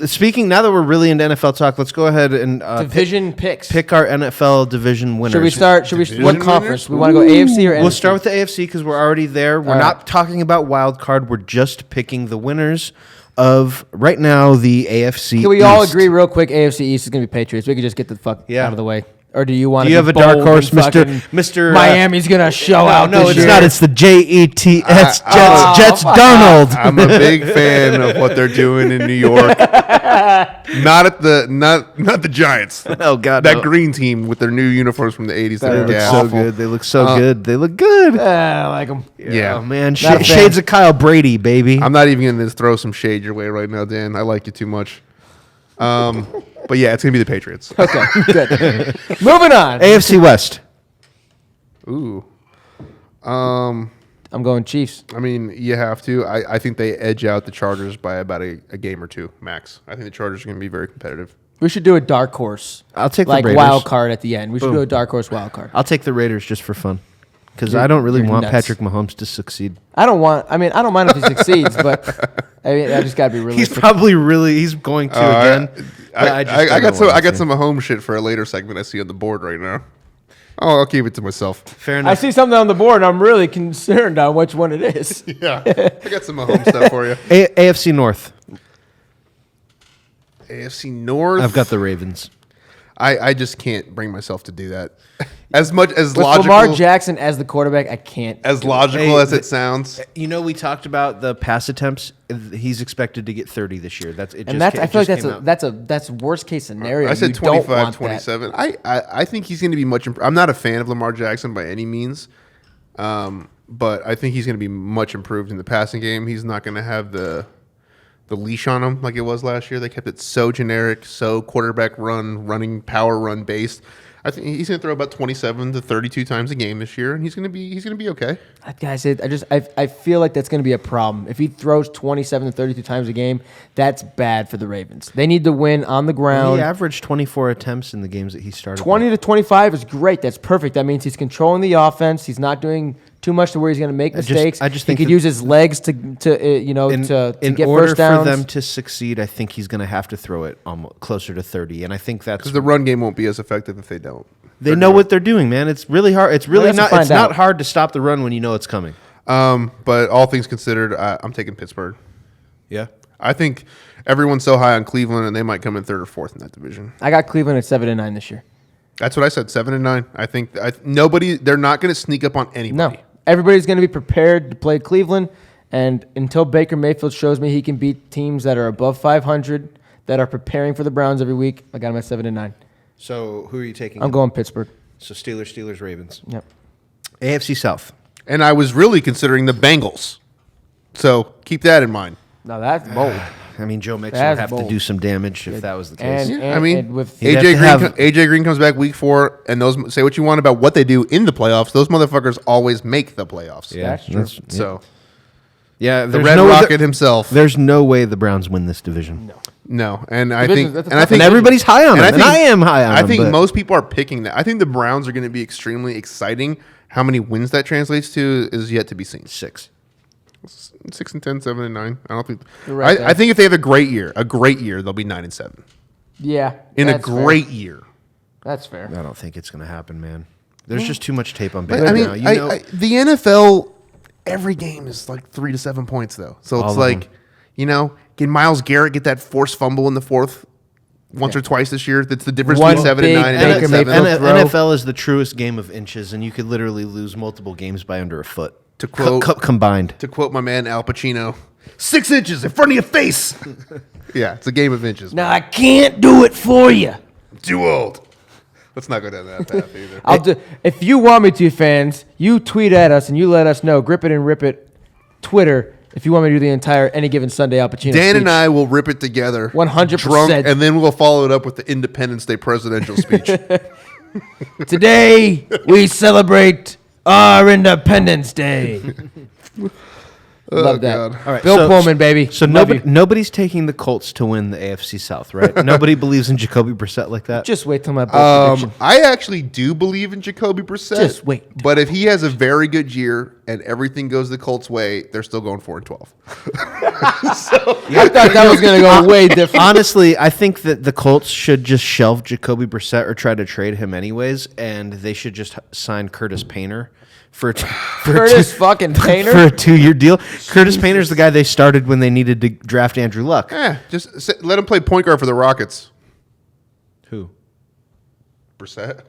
Speaking now that we're really into NFL talk, let's go ahead and division picks. pick our NFL division winners. Should we start? Should we? Division What conference? winners? We want to go AFC or NFC? We'll start with the AFC because we're already there. We're All not right. talking about wild card. We're just picking the winners of right now the AFC. Can we all East. agree real quick? AFC East is going to be Patriots. We could just get the fuck out of the way. Or do you want Do to? you have a dark horse, Mr. Miami's going to show out. No, this it's year. not. It's the Jets. oh, Jets. fuck Donald. I'm a big fan of what they're doing in New York. Not the Giants. Oh God, That no. green team with their new uniforms from the 80s. They That look are so awful. good. They look so good. They look good. I like them. Yeah. Oh man, Not a fan. shades of Kyle Brady, baby. I'm not even going to throw some shade your way right now, Dan. I like you too much. But yeah, it's going to be the Patriots. Okay, good. Moving on. AFC West. Ooh. I'm going Chiefs. I mean, you have to. I think they edge out the Chargers by about a game or two max. I think the Chargers are going to be very competitive. We should do a dark horse. I'll take the like Raiders. wild card at the end. We should Boom. do a dark horse wild card. I'll take the Raiders just for fun because You're- I don't really you're want nuts. Patrick Mahomes to succeed. I don't mind if he succeeds, but I just got to be realistic. He's going to again. But I don't got want to. some Mahomes shit for a later segment I see on the board right now. Oh, I'll keep it to myself. Fair I enough. see something on the board, and I'm really concerned on which one it is. Yeah, I got some Mahomes stuff for you. AFC North. AFC North. I've got the Ravens. I just can't bring myself to do that. As much as With logical, Lamar Jackson as the quarterback, I can't. as logical Hey, as it sounds. You know, we talked about the pass attempts. He's expected to get 30 this year. I feel like that's worst case scenario. I said You don't 25, want that. 27. I think he's going to be much. I'm not a fan of Lamar Jackson by any means, but I think he's going to be much improved in the passing game. He's not going to have the leash on him like it was last year. They kept it so generic, so quarterback running power run based. I think he's going to throw about 27 to 32 times a game this year, and he's going to be okay. Guys, I feel like that's going to be a problem. If he throws 27 to 32 times a game, that's bad for the Ravens. They need to win on the ground. He averaged 24 attempts in the games that he started. 20 to 25 is great. That's perfect. That means he's controlling the offense. He's not doing too much to where he's going to make mistakes. I just he think could that- use his legs to get order first downs. for them to succeed, I think he's going to have to throw it almost closer to 30, and I think that's Because the run game won't be as effective if they don't. they know what they're doing, man. It's really hard. It's really have to not. find It's out. not hard to stop the run when you know it's coming. But all things considered, I'm taking Pittsburgh. Yeah. I think everyone's so high on Cleveland, and they might come in third or fourth in that division. I got Cleveland at 7-9 this year. That's what I said, 7-9. I think they're not going to sneak up on anybody. No, everybody's going to be prepared to play Cleveland, and until Baker Mayfield shows me he can beat teams that are above 500 that are preparing for the Browns every week, I got him at 7-9. So who are you taking? I'm going Pittsburgh. So Steelers, Ravens. Yep. AFC South. And I was really considering the Bengals. So keep that in mind. Now that's bold. I mean, Joe Mixon That's would have bold. to do some damage if that was the case. And, I mean, and with He'd AJ have Green, to have- AJ Green comes back week 4, and those say what you want about what they do in the playoffs. Those motherfuckers always make the playoffs. Yeah, That's true. So yeah, the there's Red no Rocket himself. There's no way the Browns win this division. No, and I Division- think, that's a and I tough think And everybody's high on and them, and I am high on I them. think but most people are picking that. I think the Browns are going to be extremely exciting. How many wins that translates to is yet to be seen. 6. 6 and 10, 7 and 9. I don't think. You're right there. I think if they have a great year, they'll be 9 and 7 yeah, in a that's fair. great year. That's fair. I don't think it's going to happen, man. There's just too much tape on Baker I mean, now. You know, the NFL, every game is like 3 to 7 points though. So All it's of like, them. you know, can Myles Garrett get that forced fumble in the fourth once or twice this year? That's the difference One between 7 and big 9 and Baker 8 and Mayfield 7. throw. NFL is the truest game of inches, and you could literally lose multiple games by under a foot. To quote- combined. To quote my man Al Pacino, 6 inches in front of your face. Yeah, it's a game of inches. Now I can't do it for you. I'm too old. Let's not go down that path either. I'll do, if you want me to, fans, you tweet at us and you let us know. Grip it and rip it. Twitter. If you want me to do the entire Any Given Sunday Al Pacino Dan speech. and I will rip it together. 100%. Drunk, and then we'll follow it up with the Independence Day presidential speech. Today we celebrate our Independence Day. Love that. God. All right, Bill so- Pullman, baby. So Love you. nobody's taking the Colts to win the AFC South, right? Nobody believes in Jacoby Brissett like that. Just wait till my bold prediction. I actually do believe in Jacoby Brissett. Just wait. But if he has a very good year and everything goes the Colts' way, they're still going 4-12. I thought that was going to go way different. Honestly, I think that the Colts should just shelve Jacoby Brissett or try to trade him anyways, and they should just sign Curtis Painter for Curtis fucking Painter? for a 2-year deal. Curtis Painter's the guy they started when they needed to draft Andrew Luck. Just let him play point guard for the Rockets. Who? Brissett?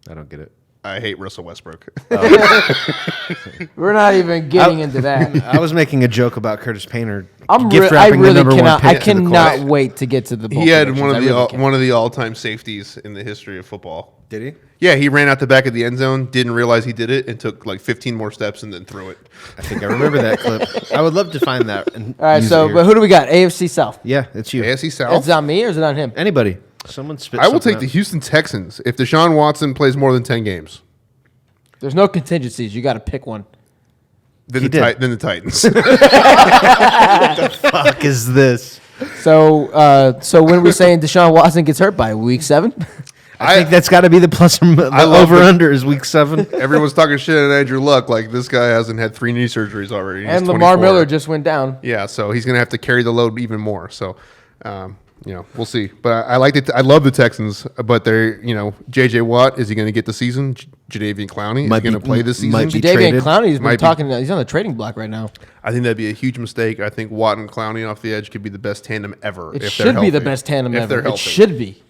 I don't get it. I hate Russell Westbrook. We're not even getting into that. I was making a joke about Curtis Painter. I gift-wrapping the really number one cannot. pick I to the cannot Colts. wait to get to the. He had predictions. one of I the really can't. one of the all-time safeties in the history of football. Did he? Yeah, he ran out the back of the end zone, didn't realize he did it, and took like 15 more steps and then threw it. I think I remember that clip. I would love to find that. And All right, use so it here. but who do we got? AFC South. Yeah, it's you. AFC Is South. it on me or is it on him? Anybody. Someone spit I will something take the out. Houston Texans if Deshaun Watson plays more than 10 games. There's no contingencies. You got to pick one. Then He the, did. then the Titans. Fuck is this? So, so when we're saying Deshaun Watson gets hurt by week 7, I think that's got to be the plus or the love over the- under is week 7. Everyone's talking shit at Andrew Luck like this guy hasn't had 3 knee surgeries already. He's and Lamar 24. Miller just went down. Yeah, so he's going to have to carry the load even more. So, we'll see. But I like it. I love the Texans, but they're, J.J. Watt, is he going to get the season? Jadeveon Clowney, is Might he going be- to play this season? might be Davian traded. Clowney's Might been be. talking. He's on the trading block right now. I think that'd be a huge mistake. I think Watt and Clowney off the edge could be the best tandem ever. It if should they're be the healthy. best tandem if ever. They're It healthy. should be.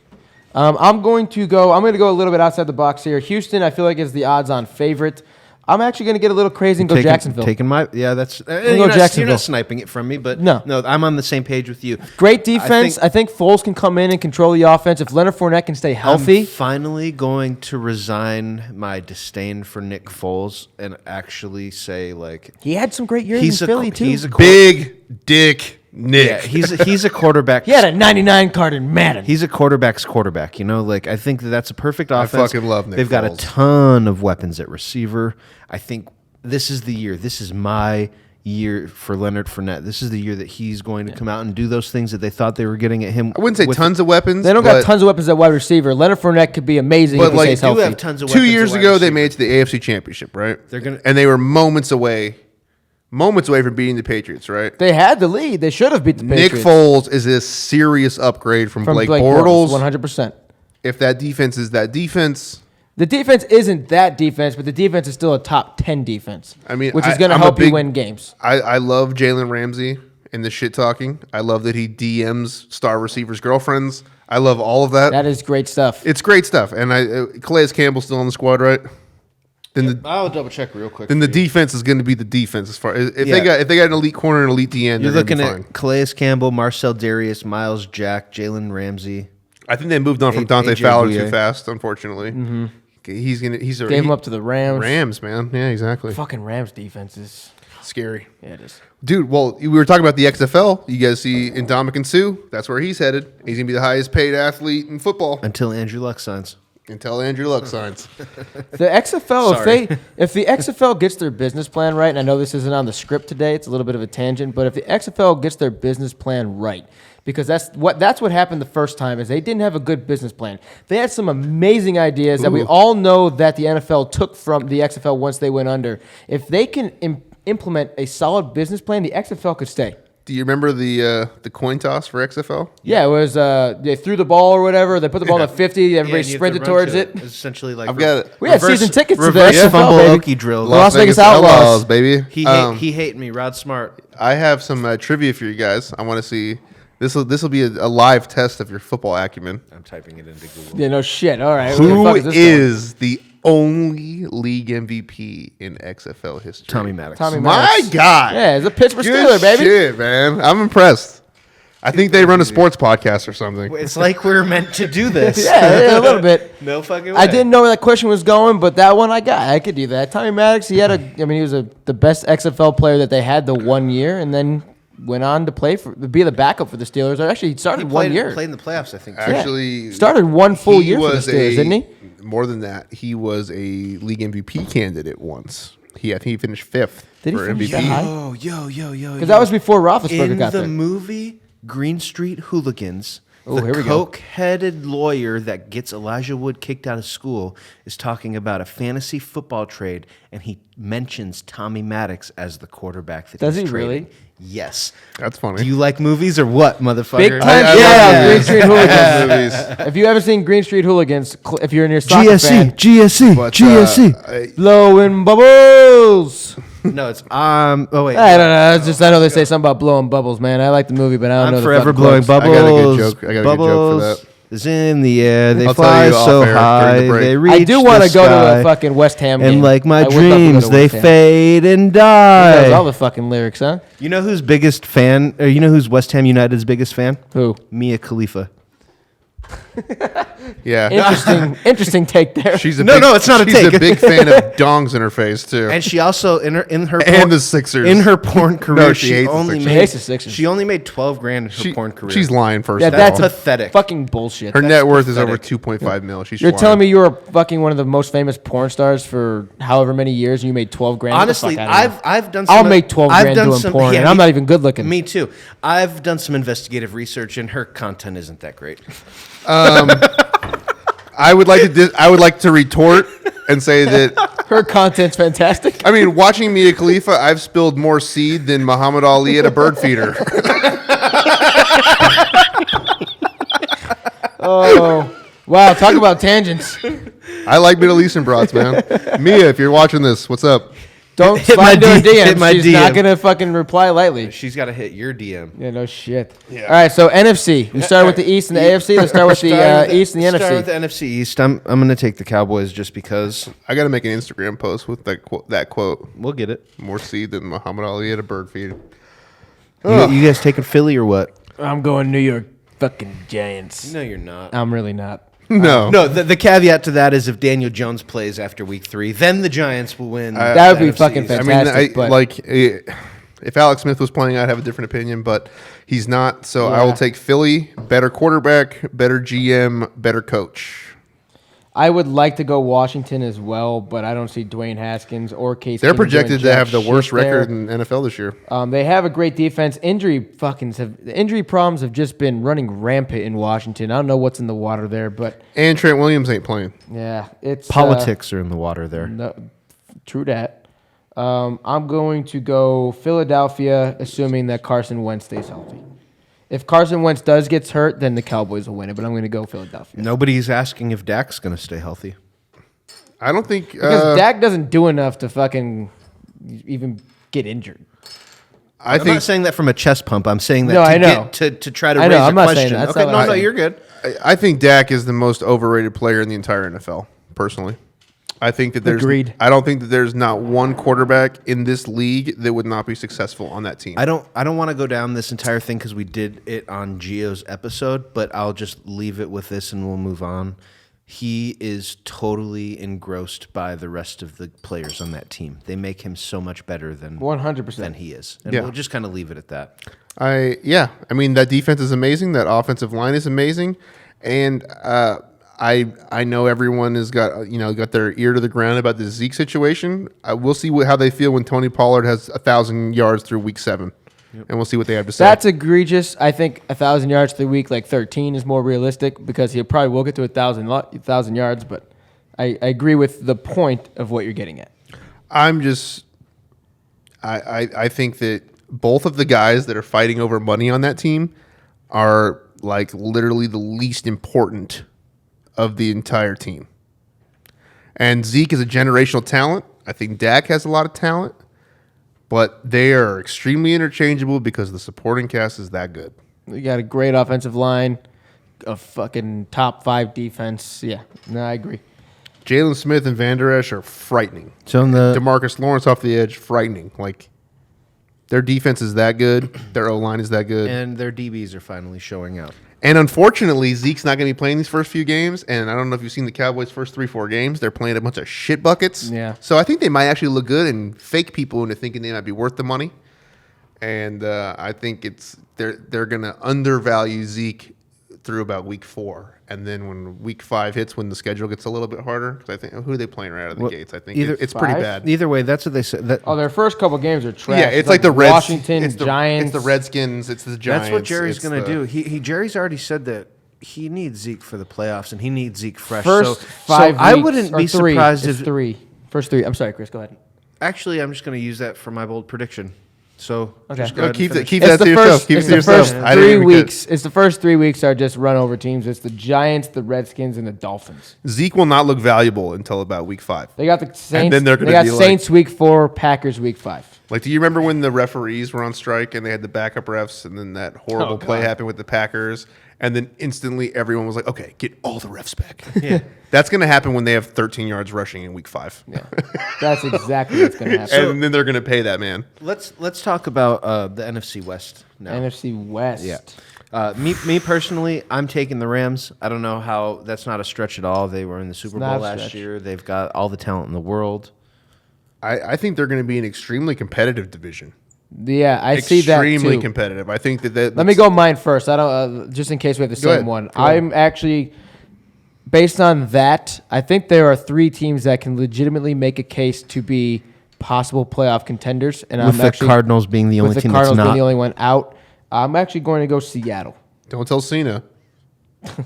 I'm going to go a little bit outside the box here. Houston, I feel like is the odds-on favorite. I'm actually going to get a little crazy and go Jacksonville. Taking my that's go you're Jacksonville. not sniping it from me, but No. I'm on the same page with you. Great defense. I think Foles can come in and control the offense. If Leonard Fournette can stay healthy, I'm finally going to resign my disdain for Nick Foles and actually say like he had some great years he's in Philly too. he's a Big Dick Nick. yeah, he's a quarterback. He had a 99 card in Madden. He's a quarterback's quarterback, Like I think that's a perfect offense. fucking love Nick They've got a Foles. ton of weapons at receiver. I think this is the year. This is my year for Leonard Fournette. This is the year that he's going to come out and do those things that they thought they were getting at him. I wouldn't say with- tons of weapons. They don't but, got tons of weapons at wide receiver. Leonard Fournette could be amazing But if he like, stays do healthy. have tons of 2 weapons years at wide ago, they receiver. made it to the AFC Championship, right? They're and they were moments away from beating the Patriots, right? They had the lead. They should have beat the Nick Patriots. Foles is a serious upgrade from Blake Bortles. 100%. If that defense is that defense, The defense isn't that defense, but the defense is still a top 10 defense. I mean, which is going to I'm a help you big- win games. I love Jalen Ramsey and the shit talking. I love that he DMs star receivers' girlfriends. I love all of that. That is great stuff. It's great stuff. And Calais Campbell's still on the squad, right? Then I'll double check real quick. the defense is going to be the defense as far if Yeah. they got an elite corner and elite DN. You're they're looking gonna be fine. at Calais Campbell, Marcel Darius, Miles Jack, Jalen Ramsey. I think they moved on from A- Dante AJ Fowler Bouye. too fast, unfortunately. He's Gave him up to the Rams. Rams, man. Yeah, exactly. Fucking Rams defense is Scary. Yeah, it is. Dude, well, we were talking about the XFL. You guys see Ndamukong Suh? That's where he's headed. He's going to be the highest paid athlete in football Until Andrew Luck signs. until Andrew Luck signs. The XFL, Sorry. if the XFL gets their business plan right, and I know this isn't on the script today, it's a little bit of a tangent, but if the XFL gets their business plan right, because that's what happened the first time is they didn't have a good business plan. They had some amazing ideas that we all know that the NFL took from the XFL once they went under. If they can implement a solid business plan, the XFL could stay. Do you remember the coin toss for XFL? Yeah, it was they threw the ball or whatever. They put the ball at 50. Everybody and you have to sprinted run towards to it. It's essentially like I've got it. We had season tickets to the reverse XFL, fumble baby. okie drill. Las Vegas Outlaws. baby. He hate me, Rod Smart. I have some trivia for you guys. I want to see. This will be a live test of your football acumen. I'm typing it into Google. Yeah, no shit. All right. Who Where the fuck this is the only league MVP in XFL history? Tommy Maddox. Tommy My Maddox. God. Yeah, it's a Pittsburgh Good Steeler, baby. shit, man. I'm impressed. I think they run a sports podcast or something. It's like we're meant to do this. Yeah, a little bit. No fucking way. I didn't know where that question was going, but that one I got. I could do that. Tommy Maddox, he was the best XFL player that they had the 1 year, and then went on to be the backup for the Steelers. Or actually, he started He 1 year. Played in the playoffs, I think. Yeah. Actually, Started one full he year for the was Steelers, didn't he? More than that, he was a league MVP candidate once. I think he finished fifth Did he for finish MVP. that high? Oh, yo. Because that was before Roethlisberger in got the there. movie Green Street Hooligans. Oh, The here we go. coke-headed lawyer that gets Elijah Wood kicked out of school is talking about a fantasy football trade, and he mentions Tommy Maddox as the quarterback that Does he's he trading. really? Yes. That's funny. Do you like movies or what, motherfucker? Big time. I Yeah, love Green movies. Street I love Hooligans. movies. If you haven't seen Green Street Hooligans, if you're in your soccer fan, But, blowing bubbles. No, it's oh wait. I don't know. It's just I know they say something about blowing bubbles, man. I like the movie, but I don't know. I'm the forever fucking blowing quotes. bubbles. I got a good joke. I got a good joke for Bubbles that. is in the air. They I'll tell fly you off so air during the high. break. They reach I do want the to go to sky. a fucking West Ham And game. like my I would love to go dreams, to they West Ham. fade and He knows all die. the fucking lyrics, huh? You know who's biggest fan? Or you know who's West Ham United's biggest fan? Who? Mia Khalifa. Yeah. Interesting take there. She's a No, big, no, it's not a she's take. a big fan of dongs in her face too. And she also in her And porn, the Sixers. in her porn career, No, she hates the only Sixers. made She hates the Sixers. she only made $12,000 in her porn career. She's lying first. yeah, of that's all. pathetic. fucking bullshit. Her That's net worth is pathetic. over 2.5 mil. She's You're lying. telling me you were fucking one of the most famous porn stars for however many years, and you made $12,000. Get the Honestly, fuck outta here. I've done. I'll Some, make $12,000 I've done doing some, porn, yeah, and I'm me- not even good looking. Me too. I've done some investigative research, and her content isn't that great. I would like to retort and say that Her content's fantastic. I mean, watching Mia Khalifa, I've spilled more seed than Muhammad Ali at a bird feeder. Oh, wow! Talk about tangents. I like Middle Eastern broads, man. Mia, if you're watching this, what's up? Don't Hit slide my into her D- DMs. hit my She's not DM. gonna fucking reply lightly. She's got to hit your DM. Yeah, no shit. All right, so NFC. We started with the East and the AFC. Let's start with the East and the Start with NFC. the NFC East. I'm going to take the Cowboys just because I got to make an Instagram post with that quote. we'll get it. More seed than Muhammad Ali at a bird feeder. You guys taking Philly or what? I'm going New York fucking Giants. No, you're not. I'm really not. No. No, the caveat to that is if Daniel Jones plays after week 3, then the Giants will win. That would the be NFC fucking East. I fantastic. mean, but if Alex Smith was playing, I'd have a different opinion, but he's not. So I Yeah. will take Philly. Better quarterback, better GM, better coach. I would like to go Washington as well, but I don't see Dwayne Haskins or Case. They're Keenum projected doing to jack have the worst shit there. record in NFL this year. They have a great defense. The injury problems have just been running rampant in Washington. I don't know what's in the water there, but And Trent Williams ain't playing. yeah, it's Politics are in the water there. No, true that. I'm going to go Philadelphia, assuming that Carson Wentz stays healthy. If Carson Wentz does get hurt, then the Cowboys will win it. But I'm going to go Philadelphia Nobody's asking if Dak's going to stay healthy. I don't think because Dak doesn't do enough to fucking even get injured. I I'm think not saying that from a chest pump. I'm saying that No, to I know. get to try to I know, raise I'm a not saying question. that. That's Okay, not no, what no, I'm you're good. I think Dak is the most overrated player in the entire NFL. Personally, I think that there's. Agreed. I don't think that there's not one quarterback in this league that would not be successful on that team. I don't want to go down this entire thing because we did it on Gio's episode, but I'll just leave it with this and we'll move on. he is totally engrossed by the rest of the players on that team. They make him so much better than 100%. than he is. And Yeah. we'll just kind of leave it at that. I mean, that defense is amazing. That offensive line is amazing, and I know everyone has got their ear to the ground about the Zeke situation. We'll see how they feel when Tony Pollard has 1,000 yards through week 7, and we'll see what they have to say. That's egregious. I think 1,000 yards through week 13 is more realistic because he probably will get to 1,000 yards. But I agree with the point of what you're getting at. I think that both of the guys that are fighting over money on that team are like literally the least important of the entire team. And Zeke is a generational talent. I think Dak has a lot of talent, but they are extremely interchangeable because the supporting cast is that good. You got a great offensive line, a fucking top 5 defense. Yeah, no, I agree. Jalen Smith and Van Der Esch are frightening. So in the DeMarcus Lawrence off the edge, frightening. Like, their defense is that good. Their O-line is that good. and their DBs are finally showing out. And unfortunately, Zeke's not going to be playing these first few games. And I don't know if you've seen the Cowboys' first 3-4 games. They're playing a bunch of shit buckets. Yeah. So I think they might actually look good and fake people into thinking they might be worth the money. And I think they're going to undervalue Zeke through about week 4. And then when week 5 hits, when the schedule gets a little bit harder, because I think who are they playing right out of the gates? I think it's pretty 5? bad. Either way, that's what they said. Their first couple games are trash. Yeah, it's like the Reds, Washington It's Giants. the Redskins. It's the Giants. That's what Jerry's going to do. Jerry's already said that he needs Zeke for the playoffs, and he needs Zeke fresh. First so 5 I weeks, wouldn't or be 3. surprised It's if 3. First 3. I'm sorry, Chris. Go ahead. Actually, I'm just going to use that for my bold prediction. So Okay. just go ahead and Keep finish. that to yourself. Keep it It's to the yourself. first I didn't 3 even weeks. It's the first 3 weeks are just run over teams. It's the Giants, the Redskins, and the Dolphins. Zeke will not look valuable until about week 5. They got the Saints. then they're gonna they got be like- Saints week 4, Packers week 5. Like, do you remember when the referees were on strike and they had the backup refs, and then that horrible play happened with the Packers, and then instantly everyone was like, "Okay, get all the refs back." Yeah. That's going to happen when they have 13 yards rushing in week 5. Yeah, that's exactly what's going to happen. And then they're going to pay that man. Let's talk about the NFC West now. NFC West. Yeah. Me personally, I'm taking the Rams. I don't know how that's not a stretch at all. They were in the Super not Bowl a last stretch. year. They've got all the talent in the world. I think they're going to be an extremely competitive division. Yeah, I see that Extremely too. competitive. I think that. Let me go mine first. I don't just in case we have the Go same ahead. one. Go ahead. I'm actually based on that. I think there are 3 teams that can legitimately make a case to be possible playoff contenders, and With I'm the actually Cardinals being the only with the team Cardinals that's being not. the only one out. I'm actually going to go Seattle. Don't tell Cena. Oh,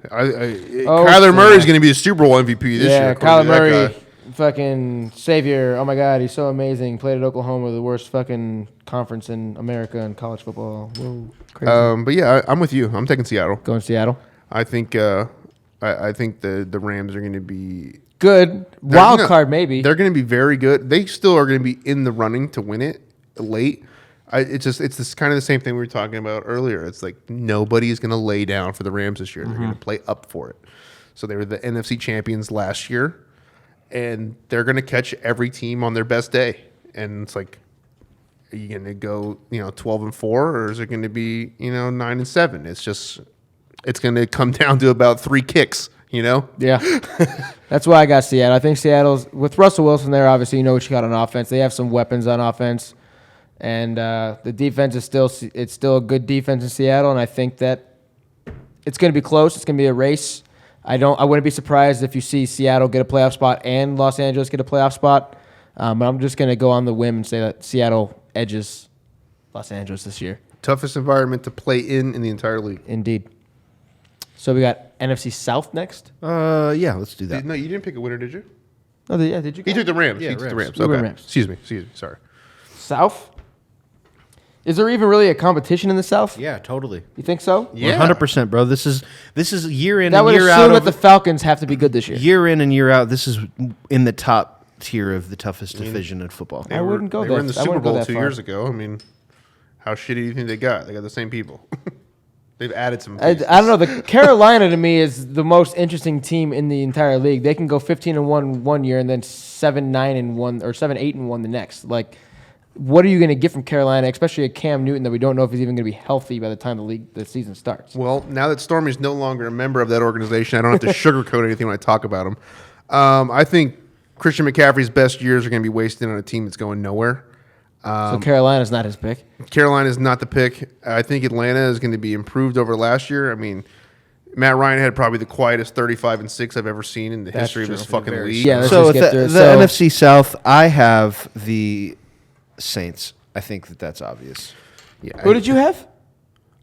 Kyler Cena. Murray's going to be the Super Bowl MVP this year. Yeah, according Kyler to that Murray, guy. fucking savior. Oh my God, he's so amazing. Played at Oklahoma, the worst fucking conference in America in college football. Whoa, crazy. But yeah, I'm with you. I'm taking Seattle. Going Seattle. I think I think the Rams are going to be Good wild card, maybe. They're going to be very good. They still are going to be in the running to win it late. It's this kind of the same thing we were talking about earlier. It's like nobody is going to lay down for the Rams this year. They're going to play up for it. So they were the NFC champions last year, and they're going to catch every team on their best day. And it's like, are you going to go 12-4, or is it going to be 9-7? It's going to come down to about 3 kicks. Yeah. That's why I got Seattle. I think Seattle's, with Russell Wilson there, obviously you know what you got on offense. They have some weapons on offense. And the defense is still a good defense in Seattle, and I think that it's going to be close. It's going to be a race. I wouldn't be surprised if you see Seattle get a playoff spot and Los Angeles get a playoff spot. But I'm just going to go on the whim and say that Seattle edges Los Angeles this year. Toughest environment to play in the entire league. Indeed. So we got NFC South next. Yeah, let's do that. No, you didn't pick a winner, did you? Oh, yeah, did you? He took the Rams. Yeah, He took the Rams. Rams. We went Okay. Rams. Excuse me. Sorry. South? Is there even really a competition in the South? Yeah, totally. You think so? Yeah. 100%, bro. This is year in That and would year assume out. that the Falcons have to be good this year. Year in and year out, this is in the top tier of the toughest division in football. I wouldn't go They were in that- the I Super wouldn't go Bowl that 2 far. years ago. I mean, how shitty do you think they got? They got the same people. They've added some. I pieces. don't know. The Carolina to me is the most interesting team in the entire league. They can go 15-1 one year and then 7-9-1 or 7-8-1 the next. Like what are you going to get from Carolina, especially a Cam Newton that we don't know if he's even going to be healthy by the time the season starts? Well, now that Stormy's no longer a member of that organization, I don't have to sugarcoat anything when I talk about him. I think Christian McCaffrey's best years are going to be wasted on a team that's going nowhere. So Carolina's not his pick. Carolina's not the pick. I think Atlanta is going to be improved over last year. I mean, Matt Ryan had probably the quietest 35-6 I've ever seen in the history of this fucking league. Yeah, let's So just with get the through it. NFC South, I have the Saints. I think that's obvious. Yeah, Who did you have?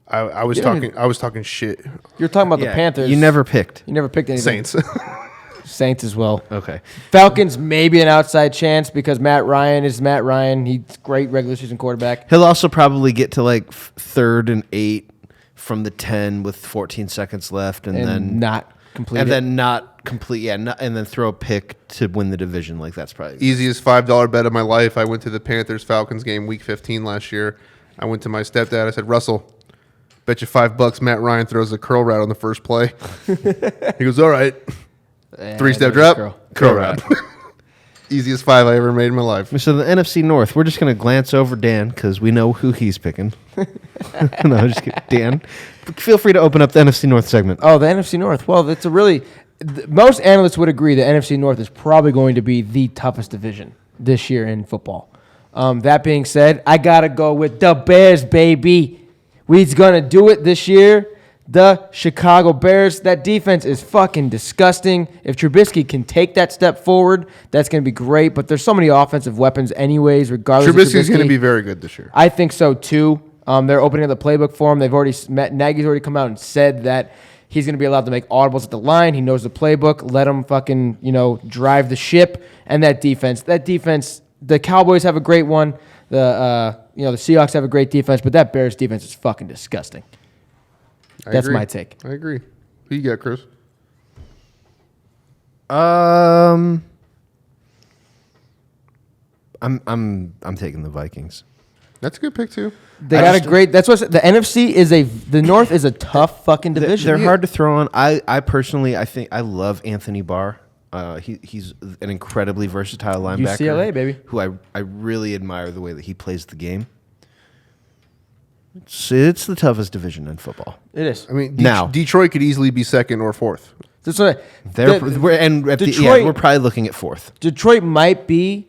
I was You talking. didn't I was talking shit. You're talking about Yeah, the Panthers. You never picked. You never picked anything. Saints. Saints as well. Okay. Falcons maybe an outside chance because Matt Ryan is Matt Ryan. He's great regular season quarterback. He'll also probably get to like 3rd and 8 from the 10 with 14 seconds left, and then not complete. and then not complete. Yeah, and then throw a pick to win the division. Like that's probably Easiest $5 bet of my life. I went to the Panthers Falcons game week 15 last year. I went to my stepdad. I said, Russell, bet you $5 Matt Ryan throws a curl route on the first play. He goes, all right. 3-step drop, curl route. Easiest 5 I ever made in my life. So the NFC North, we're just going to glance over Dan because we know who he's picking. No, just kidding. Dan, feel free to open up the NFC North segment. Oh, the NFC North. Well, it's a really most analysts would agree the NFC North is probably going to be the toughest division this year in football. That being said, I gotta go with the Bears, baby. We's gonna do it this year. The Chicago Bears. That defense is fucking disgusting. If Trubisky can take that step forward, that's going to be great. But there's so many offensive weapons anyways, regardless of Trubisky's Trubisky. going to be very good this year. I think so, too. They're opening up the playbook for him. They've already met. Nagy's already come out and said that he's going to be allowed to make audibles at the line. He knows the playbook. Let him fucking, drive the ship. And that defense, the Cowboys have a great one. The Seahawks have a great defense. But that Bears defense is fucking disgusting. That's my take. I agree. Who you got, Chris? I'm taking the Vikings. That's a good pick too. They got a great. That's what the NFC is the North is a tough fucking division. They're hard to throw on. I personally, I think I love Anthony Barr. He's an incredibly versatile linebacker. UCLA, baby. Who I really admire the way that he plays the game. It's the toughest division in football. It is. I mean, Now. Detroit could easily be 2nd or 4th. That's what We're probably looking at 4th. Detroit might be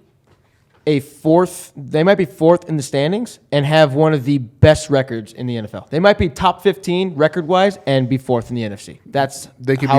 a 4th. They might be 4th in the standings and have one of the best records in the NFL. They might be top 15 record wise and be 4th in the NFC. They could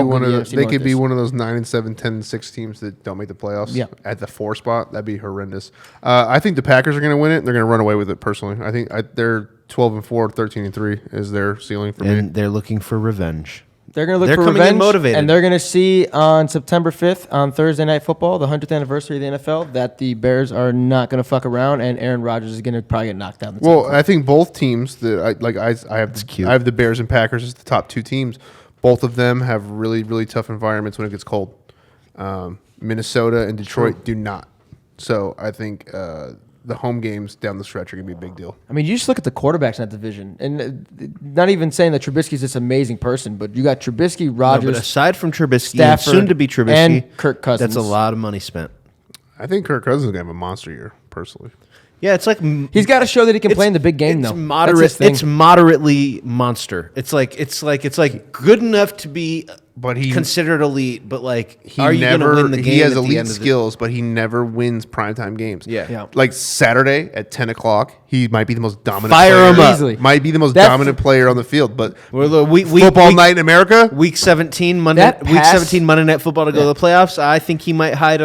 be one of those 9-7, 10-6 teams that don't make the playoffs. Yeah. At the 4 spot, that'd be horrendous. I think the Packers are going to win it. They're going to run away with it. Personally, I think they're 12-4, 13-3 is their ceiling for me. And they're looking for revenge. They're going to look They're for coming in revenge, motivated. and they're going to see on September 5th on Thursday Night Football, the 100th anniversary of the NFL, that the Bears are not going to fuck around, and Aaron Rodgers is going to probably get knocked down. Well, I think both teams that I have the Bears and Packers as the top 2 teams. Both of them have really, really tough environments when it gets cold. Minnesota and Detroit do not. So I think the home games down the stretch are going to be a big deal. I mean, you just look at the quarterbacks in that division, and not even saying that Trubisky's this amazing person, but you got Trubisky, Rodgers, No, but aside from Trubisky, Stafford, and soon to be Trubisky, and Kirk Cousins. that's a lot of money spent. I think Kirk Cousins is going to have a monster year, personally. Yeah, it's like He's got to show that he can play in the big game, it's though. Moderate. That's his thing. It's moderately monster. It's like good enough to be, But he considered elite. But like, He are you going to win the game? He has at the elite end of the- skills, but he never wins primetime games. Yeah. Like Saturday at 10 o'clock, he might be the most dominant Fire player. him up. Easily. Might be the most That's- dominant player on the field. But Well, the football night in America, Week 17 Monday. That Week pass- 17 Monday Night Football to go to the playoffs. I think he might hide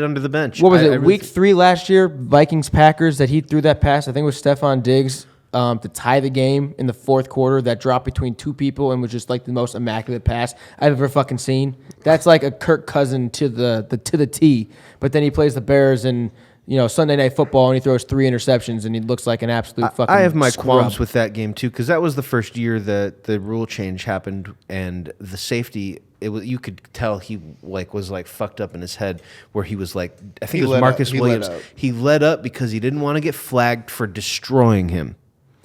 under the bench. What was I it? really Week 3 last year, Vikings Packers, that he threw that pass. I think it was Stephon Diggs to tie the game in the 4th quarter. That dropped between 2 people and was just like the most immaculate pass I've ever fucking seen. That's like a Kirk Cousin to the T. But then he plays the Bears and Sunday Night Football and he throws 3 interceptions and he looks like an absolute fucking. I have my scrub. qualms with that game too because that was the first year that the rule change happened and the safety. You could tell he was fucked up in his head where he was like, I think it was Marcus Williams. He let up because he didn't want to get flagged for destroying him.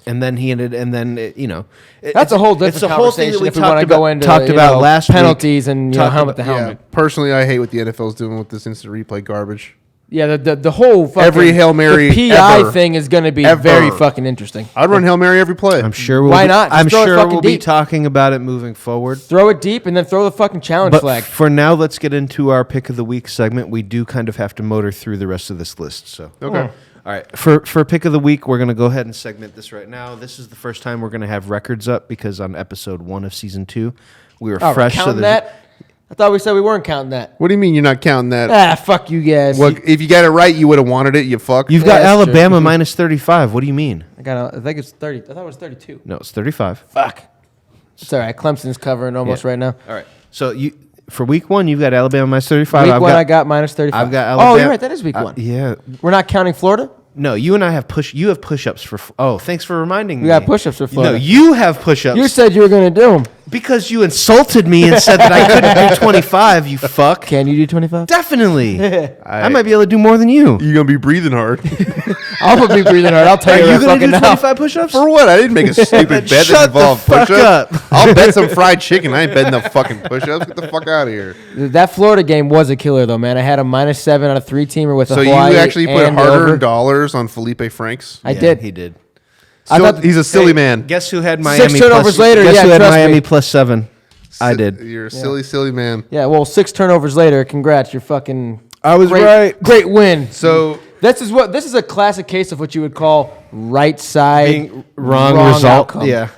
And then That's a whole different conversation if we want to go into last penalties and helmet to helmet. personally, I hate what the NFL is doing with this instant replay garbage. Yeah, the whole fucking Every Hail Mary the PI ever. thing is going to be Ever. very fucking interesting. I'd run Hail Mary every play. I'm sure. Why not? Just I'm throw it sure fucking we'll be deep. talking about it moving forward. Throw it deep and then throw the fucking challenge But flag. for now, let's get into our pick of the week segment. We do kind of have to motor through the rest of this list. So Okay. All right, for pick of the week, we're going to go ahead and segment this right now. This is the first time we're going to have records up because on episode 1 of season 2, we were Oh, fresh. counting there's- that? I thought we said we weren't counting that. What do you mean you're not counting that? Ah, fuck you guys. Well, if you got it right, you would have wanted it. You fuck. You've got that's true. Alabama minus 35. What do you mean? I think it's 30. I thought it was 32. No, it's 35. Fuck. It's all right. Clemson's covering almost Yeah. right now. All right. So you for week 1, you've got Alabama minus 35. Week 1, I got minus 35. I've got Alabama. Oh, you're right. That is week 1. Yeah. We're not counting Florida? No, you and I have You have push-ups for. Oh, thanks for reminding me. We got push-ups for Florida. No, you have push-ups. You said you were going to do them. Because you insulted me and said that I couldn't do 25, you fuck. Can you do 25? Definitely. I might be able to do more than you. You're gonna be breathing hard. I'll be breathing hard. I'll tell Are you you right going to fucking do now. 25 push-ups? For what? I didn't make a stupid bet that Shut the involved fuck push-ups. up. I'll bet some fried chicken. I ain't betting no fucking push-ups. Get the fuck out of here. That Florida game was a killer, though, man. I had a minus 7 on a 3-teamer with So a you Hawaii actually put and the hard-earned over. dollars on Felipe Franks? I did. He did. I Still, thought- he's a silly man. Guess who had Miami 6 turnovers later, Guess yeah, who had trust Miami me. plus 7? I did. You're a silly, silly man. Yeah, well, 6 turnovers later. Congrats. You're fucking. I was great, right. Great win. So This is a classic case of what you would call right side Being wrong result. outcome. Yeah.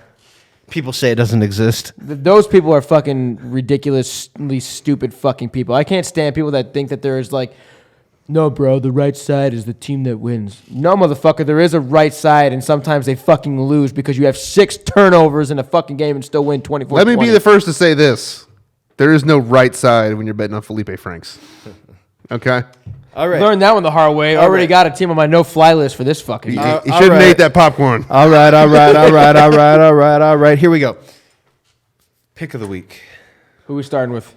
People say it doesn't exist. Those people are fucking ridiculously stupid fucking people. I can't stand people that think that there is like, no, bro, the right side is the team that wins. No, motherfucker, there is a right side, and sometimes they fucking lose because you have 6 turnovers in a fucking game and still win 24-20. let me be the first to say this. There is no right side when you're betting on Felipe Franks. Okay? All right. Learned that one the hard way. Already got a team on my no-fly list for this fucking You, game. you all shouldn't right. have ate that popcorn. All right. Here we go. Pick of the week. Who we starting with?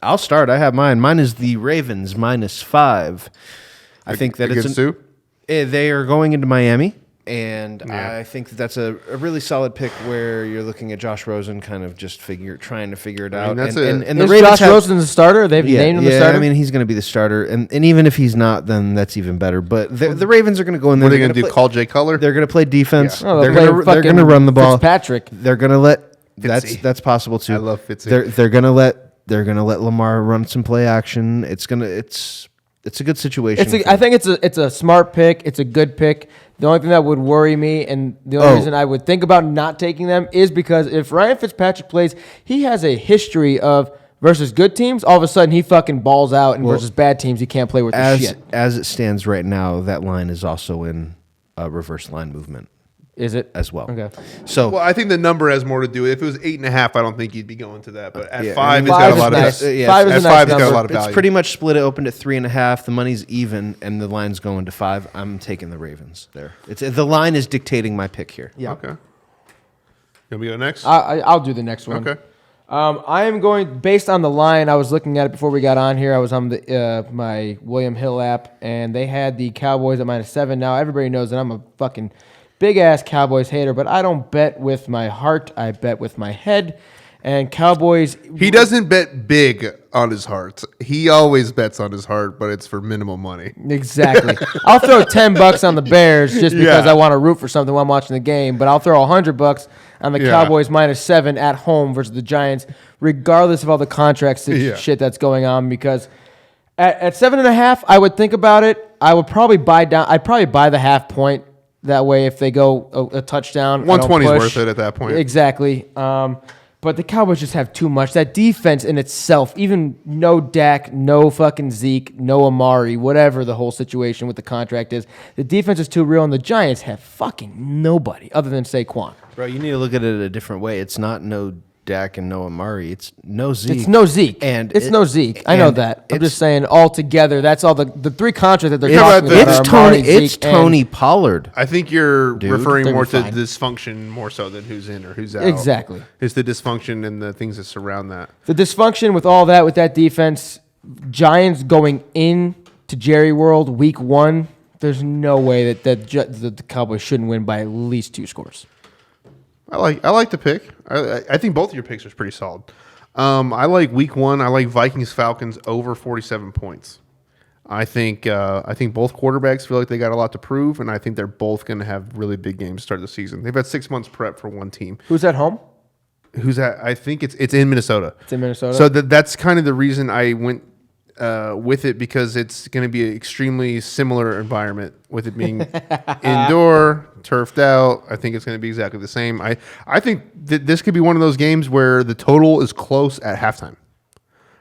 I'll start. I have mine. Mine is the Ravens minus 5. I think that Against who? they are going into Miami, and Yeah. I think that's a really solid pick where you're looking at Josh Rosen kind of just trying to figure it out. that's and, it. and the Is Ravens Josh have, Rosen the starter? They've named him the starter? I mean, he's going to be the starter, and even if he's not, then that's even better. But the Ravens are going to go in there. What are they They're going to do? play- Call Jay Cutler? They're going to play defense. No, they're play going to fucking run the ball. Fitzpatrick. They're going to let Fitzy. that's possible too. I love Fitzy. They're going to let Lamar run some play action. It's a good situation. for I them. think it's a smart pick. It's a good pick. The only thing that would worry me, and the only reason I would think about not taking them, is because if Ryan Fitzpatrick plays, he has a history of versus good teams. All of a sudden, he fucking balls out, and versus bad teams, he can't play with the shit. As it stands right now, that line is also in a reverse line movement Is it as well. Okay. So Well, I think the number has more to do with it. If it was 8.5, I don't think you'd be going to that. But at Yeah, 5, I it's mean, got a Five lot is of nice. yeah, Five is at a nice 5, it's got a number. lot of it's value. pretty much split it open at 3.5. The money's even, and the line's going to 5. I'm taking the Ravens there. The line is dictating my pick here. Yeah. Okay. You want me to go next? I'll do the next one. Okay. I am going based on the line. I was looking at it before we got on here. I was on the my William Hill app, and they had the Cowboys at -7. Now everybody knows that I'm a fucking big ass Cowboys hater, but I don't bet with my heart. I bet with my head. And Cowboys. He doesn't bet big on his heart. He always bets on his heart, but it's for minimal money. Exactly. I'll throw $10 on the Bears just because Yeah. I want to root for something while I'm watching the game. But I'll throw $100 on the Yeah. Cowboys -7 at home versus the Giants, regardless of all the contracts shit that's going on. Because at 7.5, I would think about it. I would probably buy down. I'd probably buy the half point. That way, if they go a touchdown, I don't 120 is push. worth it at that point. Exactly. But the Cowboys just have too much. That defense in itself, even no Dak, no fucking Zeke, no Amari, whatever the whole situation with the contract is, the defense is too real, and the Giants have fucking nobody other than Saquon. Bro, you need to look at it a different way. It's not no Dak and no Amari. It's no Zeke. It's no Zeke. And it's it- no Zeke. I know and that. I'm it's- just saying all together, that's all the 3 contracts that they're Yeah, talking but about It's are Amari, Tony. Zeke, It's Tony Pollard. I think you're referring They're more to fine. dysfunction more so than who's in or who's out. Exactly. It's the dysfunction and the things that surround that. The dysfunction with all that, with that defense, Giants going in to Jerry World week 1, there's no way that the Cowboys shouldn't win by at least 2 scores. I like the pick. I think both of your picks are pretty solid. I like week 1. I like Vikings Falcons over 47 points. I think both quarterbacks feel like they got a lot to prove, and I think they're both going to have really big games to start the season. They've had 6 months prep for one team. Who's at home? Who's at? I think it's in Minnesota. It's in Minnesota. So that's kind of the reason I went with it, because it's going to be an extremely similar environment with it being indoor, turfed out. I think it's going to be exactly the same. I think that this could be one of those games where the total is close at halftime.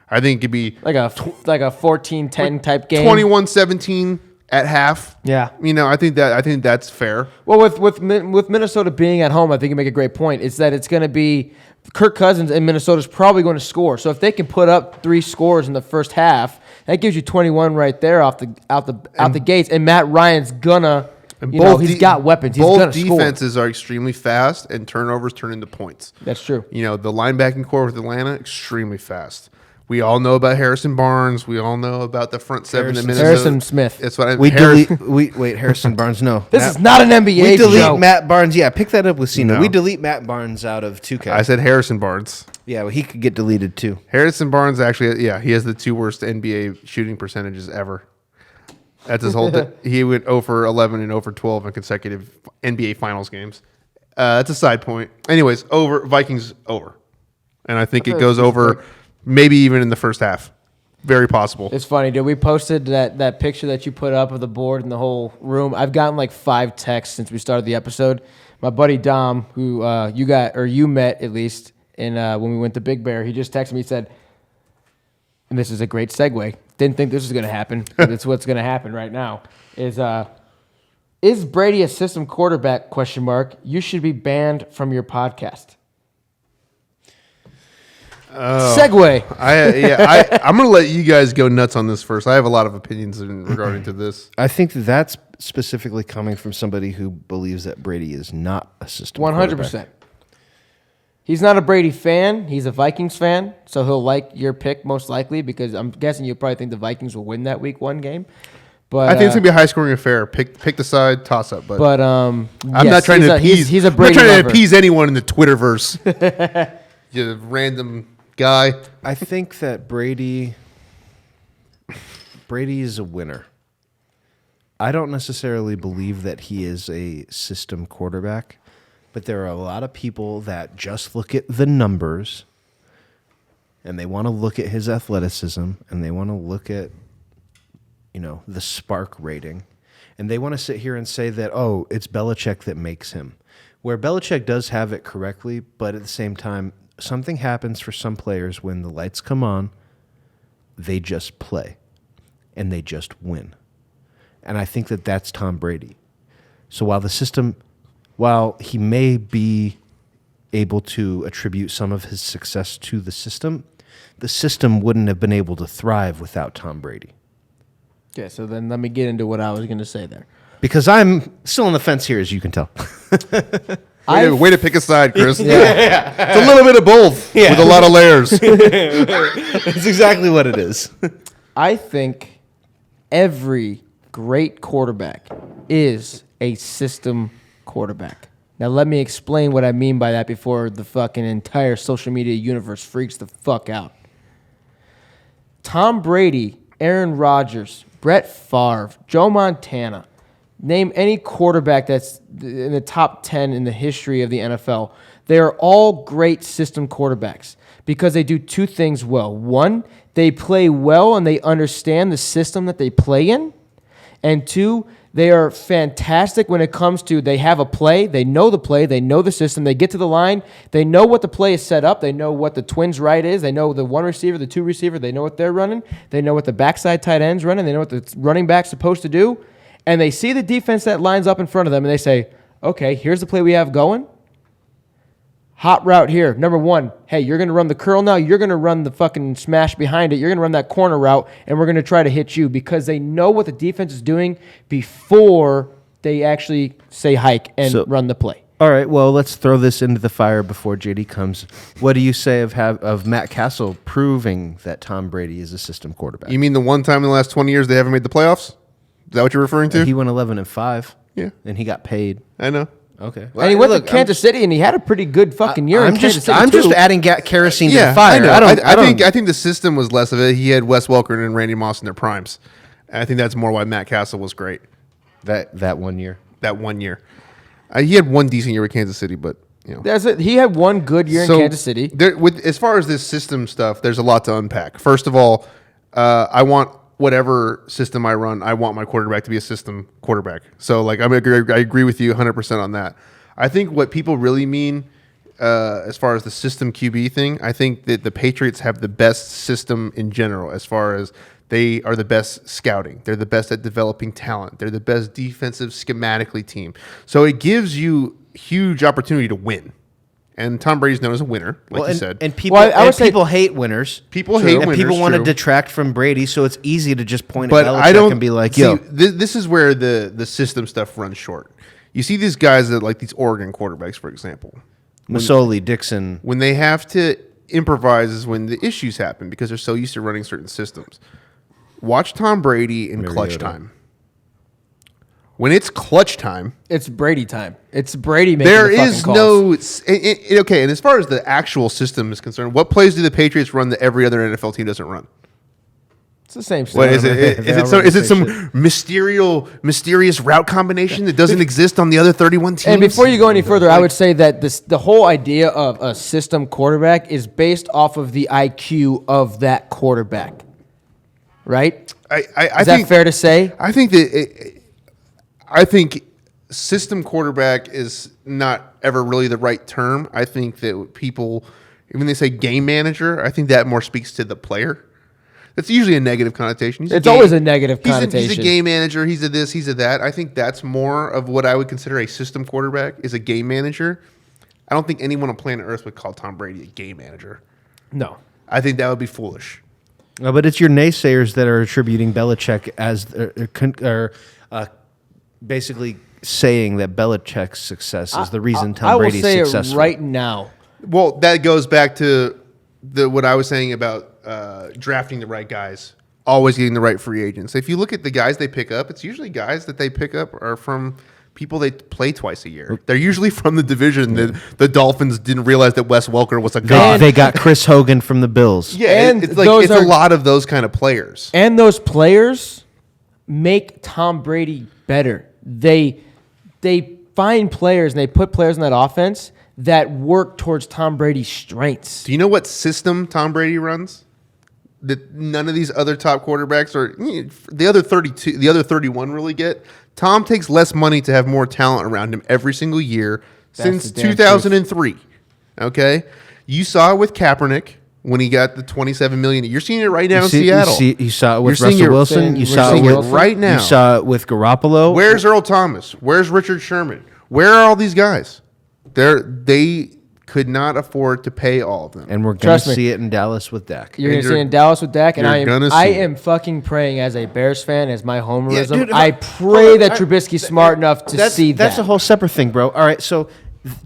I think it could be like a 14-10 type game. 21-17 at half. Yeah. I think that's fair. Well, with Minnesota being at home, I think you make a great point. It's that it's going to be Kirk Cousins in Minnesota is probably going to score. So if they can put up 3 scores in the first half, that gives you 21 right there out the gates. And Matt Ryan's gonna, he's got weapons. He's gonna score. Both defenses are extremely fast, and turnovers turn into points. That's true. The linebacking core with Atlanta, extremely fast. We all know about Harrison Barnes. We all know about the front seven in Minnesota. Harrison Smith. That's what Harrison Barnes. No, this is not an NBA. We delete show. Matt Barnes. Yeah, pick that up with Cena. No. We delete Matt Barnes out of 2K. I said Harrison Barnes. Yeah, well, he could get deleted too. Harrison Barnes actually, he has the 2 worst NBA shooting percentages ever. That's his whole. He went 0 for 11 and 0 for 12 in consecutive NBA Finals games. That's a side point. Anyways, Vikings over, and I think it goes over. Maybe even in the first half. Very possible. It's funny, dude. We posted that picture that you put up of the board in the whole room. I've gotten like 5 texts since we started the episode. My buddy Dom, who you met at least, when we went to Big Bear, he just texted me. He said, and this is a great segue. Didn't think this was going to happen, but it's what's going to happen right now. Is Brady a system quarterback? ? You should be banned from your podcast. Segue. I'm going to let you guys go nuts on this first. I have a lot of opinions regarding to this. I think that's specifically coming from somebody who believes that Brady is not a system 100%. He's not a Brady fan. He's a Vikings fan, so he'll like your pick most likely because I'm guessing you probably think the Vikings will win that Week 1 game. But I think it's going to be a high-scoring affair. Pick the side, toss up. But I'm not trying to appease. He's a Brady I'm not trying lover. to appease anyone in the Twitterverse. You random guy. I think that Brady is a winner. I don't necessarily believe that he is a system quarterback, but there are a lot of people that just look at the numbers and they want to look at his athleticism and they want to look at the spark rating, and they want to sit here and say that, oh, it's Belichick that makes him. Where Belichick does have it correctly, but at the same time, something happens for some players when the lights come on, they just play, and they just win. And I think that that's Tom Brady. So while he may be able to attribute some of his success to the system wouldn't have been able to thrive without Tom Brady. Okay, so then let me get into what I was going to say there. Because I'm still on the fence here, as you can tell. Way to pick a side, Chris. Yeah. It's a little bit of both with a lot of layers. That's exactly what it is. I think every great quarterback is a system quarterback. Now, let me explain what I mean by that before the fucking entire social media universe freaks the fuck out. Tom Brady, Aaron Rodgers, Brett Favre, Joe Montana, name any quarterback that's in the top 10 in the history of the NFL. They are all great system quarterbacks because they do 2 things well. 1, they play well and they understand the system that they play in. And 2, they are fantastic when it comes to they have a play, they know the system, they get to the line, they know what the play is set up, they know what the twins right is, they know the 1 receiver, the 2 receiver, they know what they're running, they know what the backside tight end's running, they know what the running back's supposed to do, and they see the defense that lines up in front of them, and they say, okay, here's the play we have going. Hot route here. Number 1, hey, you're going to run the curl now. You're going to run the fucking smash behind it. You're going to run that corner route, and we're going to try to hit you because they know what the defense is doing before they actually say hike and run the play. All right, well, let's throw this into the fire before JD comes. What do you say of Matt Castle proving that Tom Brady is a system quarterback? You mean the one time in the last 20 years they haven't made the playoffs? Is that what you're referring to? He went 11-5. Yeah. And he got paid. I know. Okay. And he went to Kansas City, and he had a pretty good fucking year. I'm just adding kerosene to the fire. I know. I think the system was less of it. He had Wes Welker and Randy Moss in their primes, And I think that's more why Matt Castle was great That 1 year. that 1 year. He had one decent year with Kansas City, but That's it. He had one good year in Kansas City. As far as this system stuff, there's a lot to unpack. First of all, I want whatever system I run, I want my quarterback to be a system quarterback. So I agree with you 100% on that. I think what people really mean as far as the system QB thing, I think that the Patriots have the best system in general as far as they are the best scouting. They're the best at developing talent. They're the best defensive schematically team. So it gives you huge opportunity to win. And Tom Brady's known as a winner, you said. And people, people hate winners. People hate winners. And people want to true. detract from Brady, so it's easy to just point But at I Belichick don't and be like, see, yo. This is where the system stuff runs short. You see these guys that like these Oregon quarterbacks, for example. Masoli, Dixon. When they have to improvise is when the issues happen because they're so used to running certain systems. Watch Tom Brady in clutch time. When it's clutch time, it's Brady time. It's Brady making there the fucking is calls. okay. And as far as the actual system is concerned, what plays do the Patriots run that every other NFL team doesn't run? It's the same stuff. What is it? Is it some mysterious route combination that doesn't exist on the other 31 teams? And before you go any further, I would say that the whole idea of a system quarterback is based off of the IQ of that quarterback, right? Is that fair to say? I think system quarterback is not ever really the right term. I think that people, when they say game manager, I think that more speaks to the player. That's usually a negative connotation. It's always a negative connotation. He's a game manager. He's a this. He's a that. I think that's more of what I would consider a system quarterback is a game manager. I don't think anyone on planet Earth would call Tom Brady a game manager. No. I think that would be foolish. But it's your naysayers that are attributing Belichick as basically saying that Belichick's success is the reason Tom Brady's successful. I will say it right now. Well, that goes back to what I was saying about drafting the right guys, always getting the right free agents. If you look at the guys they pick up, it's usually guys that they pick up are from people they play twice a year. They're usually from the division that the Dolphins didn't realize that Wes Welker was a god. They got Chris Hogan from the Bills. Yeah, and it's a lot of those kind of players. And those players make Tom Brady better. They find players and they put players in that offense that work towards Tom Brady's strengths. Do you know what system Tom Brady runs? That none of these other top quarterbacks or the other 32, the other 31 really get. Tom takes less money to have more talent around him every single year since 2003. Okay, you saw it with Kaepernick when he got the $27 million. You're seeing it right now in Seattle. You saw it with Russell Wilson. You saw it with right now. You saw it with Garoppolo. Where's Earl Thomas? Where's Richard Sherman? Where are all these guys? They could not afford to pay all of them. And we're going to see it in Dallas with Dak. You're going to see it in Dallas with Dak, and I am fucking praying as a Bears fan, as my homerism. Dude, I pray that Trubisky's smart enough to see that. That's a whole separate thing, bro. All right, so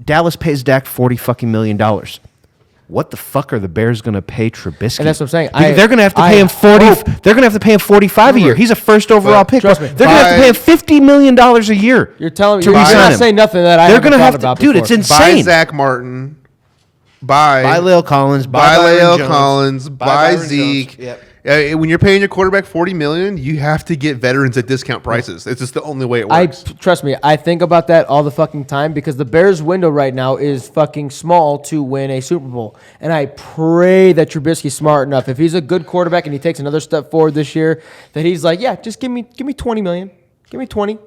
Dallas pays Dak $40 million. What the fuck are the Bears going to pay Trubisky? And that's what I'm saying. They're going to have to pay him 40. They're going to have to pay him $45 a year. He's a first overall pick. Trust me, They're going to have to pay him $50 million a year. You're telling me you're not saying nothing that I haven't thought about before. Dude, it's insane. Buy Zach Martin. Buy La'el Collins. Buy La'el Collins. Buy Zeke. Yep. When you're paying your quarterback $40 million, you have to get veterans at discount prices. It's just the only way it works. Trust me, I think about that all the fucking time because the Bears' window right now is fucking small to win a Super Bowl. And I pray that Trubisky's smart enough. If he's a good quarterback and he takes another step forward this year, that he's like, yeah, just give me $20 million. Give me 20.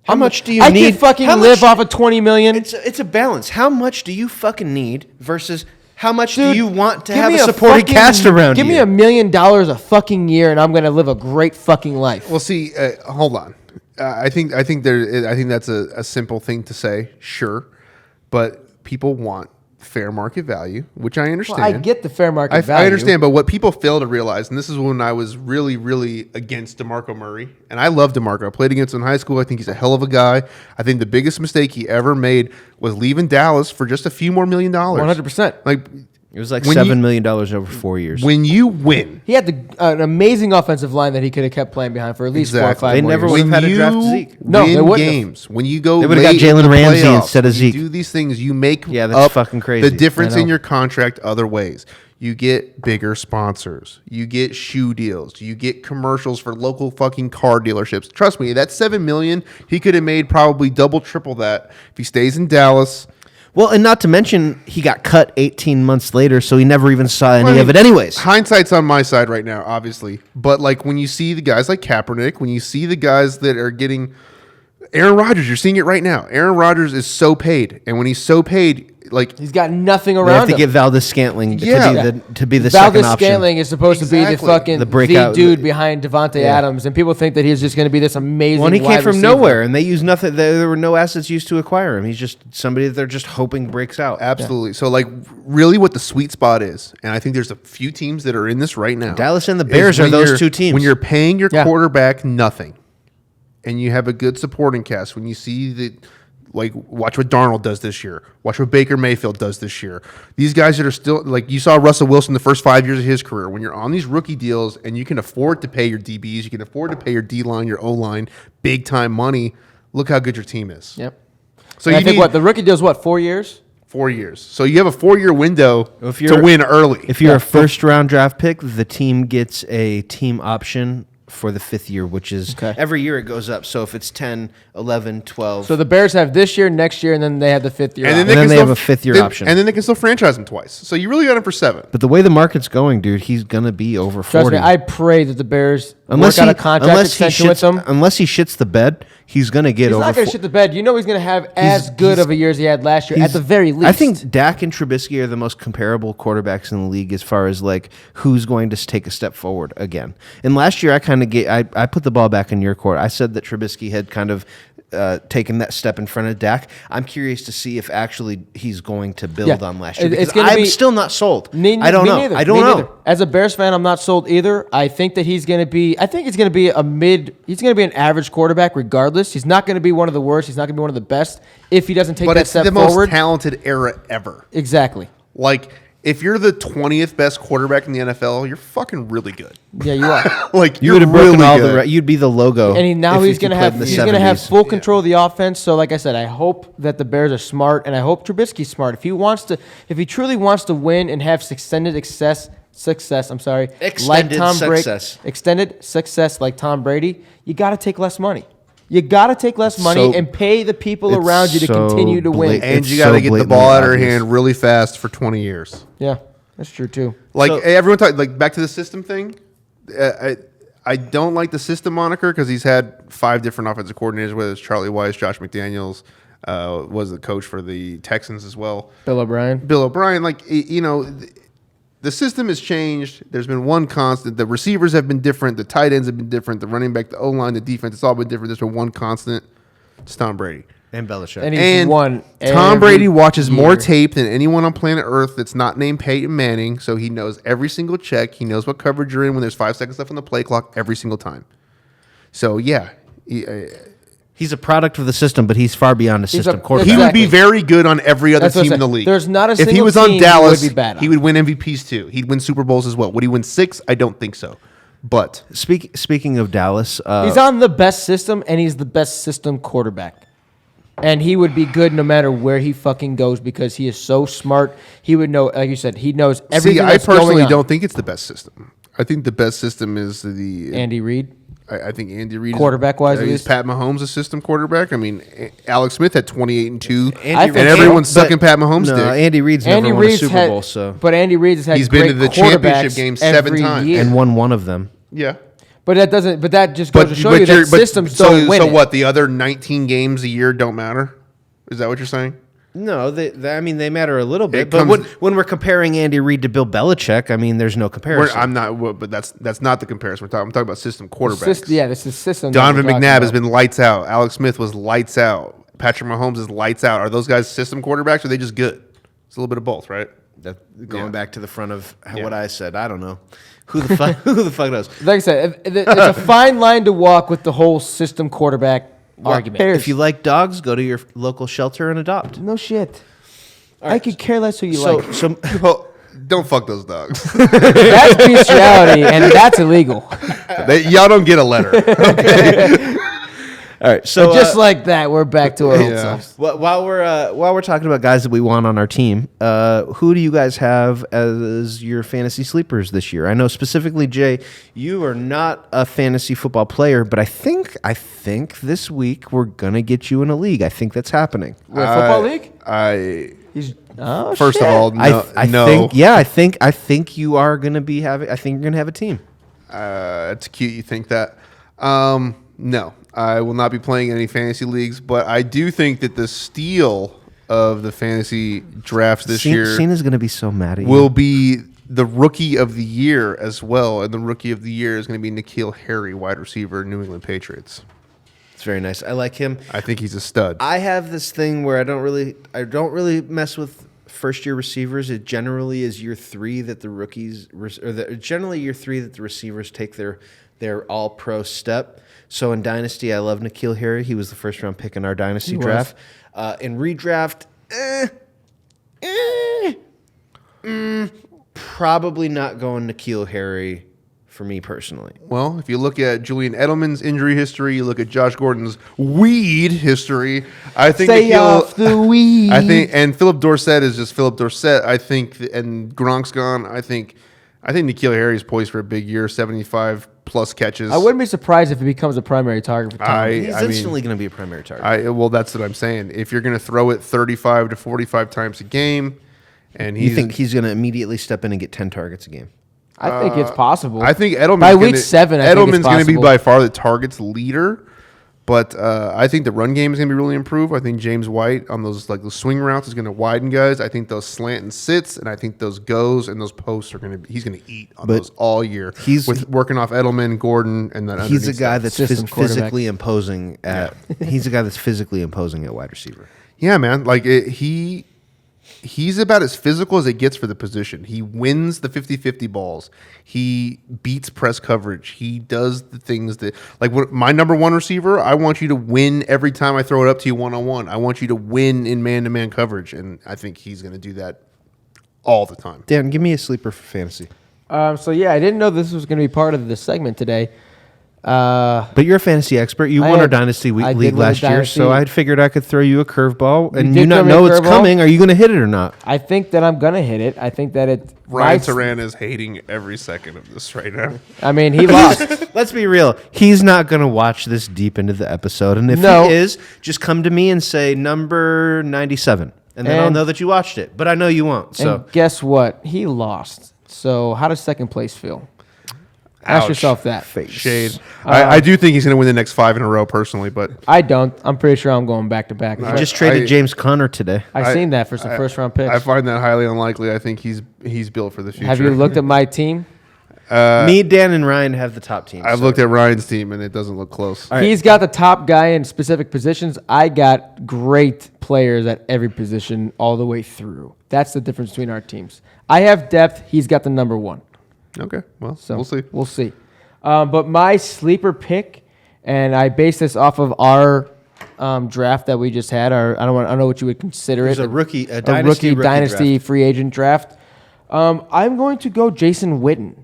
How much do you need? I can fucking live off of $20 million. It's a balance. How much do you fucking need versus how much do you want to give have me a supporting cast around you? Give me $1 million a fucking year, and I'm going to live a great fucking life. Well, see, hold on. I think that's a simple thing to say, sure, but people want fair market value, which I understand. Well, I get the fair market value. I understand, but what people fail to realize, and this is when I was really, really against DeMarco Murray, and I love DeMarco. I played against him in high school. I think he's a hell of a guy. I think the biggest mistake he ever made was leaving Dallas for just a few more $1 million. 100%. Like, It was like When $7 million over 4 years. When you win, He had an amazing offensive line that he could have kept playing behind for at least 4 or 5 They more never years. would have when had to you draft Zeke. No, they win wouldn't have. games, when you go They would've got late in Jalen the Ramsey playoffs, instead of when you Zeke. do these things, you make Yeah, that's up fucking crazy. the difference I know. in your contract other ways. You get bigger sponsors. You get shoe deals. You get commercials for local fucking car dealerships. Trust me, that $7 million, he could have made probably double, triple that if he stays in Dallas. Well, and not to mention, he got cut 18 months later, so he never even saw any of it anyways. Hindsight's on my side right now, obviously. But like when you see the guys like Kaepernick, when you see the guys that are getting Aaron Rodgers, you're seeing it right now. Aaron Rodgers is so paid, and when he's so paid, like He's got nothing They around have to him. get Valdez Scantling Yeah. to be the Valdez second option. Scantling is supposed to be the Exactly. fucking The the breakout- dude behind Devontae Adams, and people think that he's just going to be this amazing. Well, and he came wide from receiver. nowhere, and they used nothing. There were no assets used to acquire him. He's just somebody that they're just hoping breaks out. absolutely. So like really what the sweet spot is, and I think there's a few teams that are in this right now. Dallas and the is Bears are when those you're- two teams. When you're paying your Yeah. quarterback nothing, and you have a good supporting cast, when you see the like watch what Darnold does this year, watch what Baker Mayfield does this year. These guys that are still like you saw Russell Wilson the first 5 years of his career. When you're on these rookie deals and you can afford to pay your DBs, you can afford to pay your D line, your O line, big time money. Look how good your team is. Yep. So And I you think need what the rookie deal's 4 years. 4 years. So you have a 4-year window If to you're- win early. If you're a first round draft pick, the team gets a team option for the 5th year, which is Okay. every year it goes up. So if it's 10, 11, 12. So the Bears have this year, next year, and then they have the 5th year. And option. then can they still- have a 5th-year then- option. And then they can still franchise him twice. So you really got him for 7. but the way the market's going, dude, he's going to be over 40. Trust me, I pray that the Bears work out a contract extension with them. Unless he shits the bed, he's going to get He's over not going to 40. shit the bed. You know he's going to have as good of a year as he had last year, at the very least. I think Dak and Trubisky are the most comparable quarterbacks in the league as far as like who's going to take a step forward again. And last year, I kind of I put the ball back in your court. I said that Trubisky had kind of taken that step in front of Dak. I'm curious to see if actually he's going to build Yeah. on last year. It's Because gonna I'm be- still not sold. Me I don't know. neither. I don't Me know. neither. As a Bears fan, I'm not sold either. I think that he's going to be. I think he's going to be He's going to be an average quarterback, regardless. He's not going to be one of the worst. He's not going to be one of the best if he doesn't take But that it's step the forward. most talented era ever. Exactly. Like, if you're the 20th best quarterback in the NFL, you're fucking really good. Yeah, you are. Like, You you're would have broken really all good. you'd be the logo. And now if he's you going to played have in the he's going to have 70s. full control of the offense. So, like I said, I hope that the Bears are smart, and I hope Trubisky's smart. If he truly wants to win and have extended success, I'm sorry, Extended success. extended success like Tom Brady, you got to take less money. You got to take less money So- and pay the people it's around you to so continue to win. blatant. And you It's got to so get the blatantly ball out of her obvious. hand really fast for 20 years. Yeah, that's true too. Like, So- everyone talk, like, back to the system thing. I don't like the system moniker because he's had 5 different offensive coordinators, whether it's Charlie Weiss, Josh McDaniels, was the coach for the Texans as well. Bill O'Brien. Bill O'Brien, like, the system has changed. There's been one constant. The receivers have been different. The tight ends have been different. The running back, the O-line, the defense, it's all been different. There's been one constant. It's Tom Brady. And Belichick. And he's And won. Tom Brady every watches more year. tape than anyone on planet Earth that's not named Peyton Manning, so he knows every single check. He knows what coverage you're in when there's 5 seconds left on the play clock every single time. So, yeah. He's a product of the system, but he's far beyond a system a- quarterback. He would be Exactly. very good on every other That's what team I'm in the saying. league. There's not a If he single was on team he Dallas, would be bad on. he would win MVPs too. He'd win Super Bowls as well. Would he win 6? I don't think so. But Speaking of Dallas, He's on the best system, and he's the best system quarterback. And he would be good no matter where he fucking goes because he is so smart. He would know, like you said, he knows everything I that's going personally on. don't think it's the best system. I think the best system is the Andy Reid. I think Andy Reid Quarterback-wise, at is least. Pat Mahomes a system quarterback. I mean, Alex Smith had 28-2, Andy and Reid- everyone's but- sucking Pat Mahomes' no, dick. Andy Reid's never Andy won a Reid's Super had, Bowl, so but Andy Reid's had He's been great to the championship quarterbacks game 7 every times. year. and won one of them. Yeah, But that just goes to show you that systems so, don't win. So it. what? The other 19 games a year don't matter? Is that what you're saying? No, I mean they matter a little bit. It But comes- when we're comparing Andy Reid to Bill Belichick, I mean there's no comparison. I'm not, but that's not the comparison. I'm talking about system quarterbacks. This is system. that Donovan we're talking McNabb about. has been lights out. Alex Smith was lights out. Patrick Mahomes is lights out. Are those guys system quarterbacks or are they just good? It's a little bit of both, right? Going Yeah. back to the front of Yeah. what I said, I don't know who the fuck who the fuck knows. Like I said, it's a fine line to walk with the whole system quarterback argument. If you like dogs, go to your local shelter and adopt. no shit. I could care less who you So like. so Well, don't fuck those dogs. That's bestiality, and that's illegal. Y'all don't get a letter. Okay. All right, so But just like that, we're back to our old selves. while we're talking about guys that we want on our team, who do you guys have as your fantasy sleepers this year? I know specifically, Jay, you are not a fantasy football player, but I think this week we're gonna get you in a league. I think that's happening. Wait, football league? First of all, no. I think you are gonna be having. I think you're gonna have a team. It's cute you think that. No, I will not be playing in any fantasy leagues, but I do think that the steal of the fantasy drafts this year Cena's going to be so mad at you. will be the rookie of the year as well, and the rookie of the year is going to be N'Keal Harry, wide receiver, New England Patriots. It's very nice. I like him. I think he's a stud. I have this thing where I don't really mess with first year receivers. It generally is year 3 that the rookies generally year 3 that the receivers take their all pro step. So in Dynasty, I love N'Keal Harry. He was the first round pick in our Dynasty draft. In redraft, probably not going N'Keal Harry for me personally. Well, if you look at Julian Edelman's injury history, you look at Josh Gordon's weed history. I think Stay off the weed. I think, and Philip Dorsett is just Philip Dorsett. I think, and Gronk's gone. I think N'Keal Harry is poised for a big year, 75 plus catches. I wouldn't be surprised if he becomes a primary target for Tom. He's instantly going to be a primary target. Well, that's what I'm saying. If you're going to throw it 35 to 45 times a game, and you think he's going to immediately step in and get 10 targets a game? I think it's possible. I think Edelman's by week 7. Edelman's going to be by far the targets leader. But I think the run game is going to be really improved. I think James White on those swing routes is going to widen guys. I think those slant and sits, and I think those goes and those posts are going to. He's going to eat on those all year. He's working off Edelman, Gordon, and that. He's a guy that's physically imposing at. He's a guy that's physically imposing at wide receiver. Yeah, man. He's about as physical as it gets for the position. He wins the 50-50 balls. He beats press coverage. He does the things that, my number one receiver, I want you to win every time I throw it up to you one-on-one. I want you to win in man-to-man coverage, and I think he's going to do that all the time. Dan, give me a sleeper for fantasy. I didn't know this was going to be part of the segment today. But you're a fantasy expert. You won our Dynasty League last year, so I figured I could throw you a curveball, and you not know it's coming. Are you going to hit it or not? I think that I'm going to hit it. I think that Ryan Saran is hating every second of this right now. I mean, he lost. Let's be real. He's not going to watch this deep into the episode, and if he is, just come to me and say number 97, and then I'll know that you watched it. But I know you won't. So and guess what? He lost. So how does second place feel? Ask yourself that. Shade. I do think he's going to win the next 5 in a row personally, but I don't. I'm pretty sure I'm going back to back. He just traded James Conner today. I seen that for some first round picks. I find that highly unlikely. I think he's built for the future. Have you looked at my team? Me, Dan, and Ryan have the top team. I've looked at Ryan's team, and it doesn't look close. Right. He's got the top guy in specific positions. I got great players at every position all the way through. That's the difference between our teams. I have depth. He's got the number one. Okay, well, we'll see. We'll see. But my sleeper pick, and I base this off of our draft that we just had. I don't know what you would consider it. A rookie dynasty draft. Free agent draft. I'm going to go Jason Witten.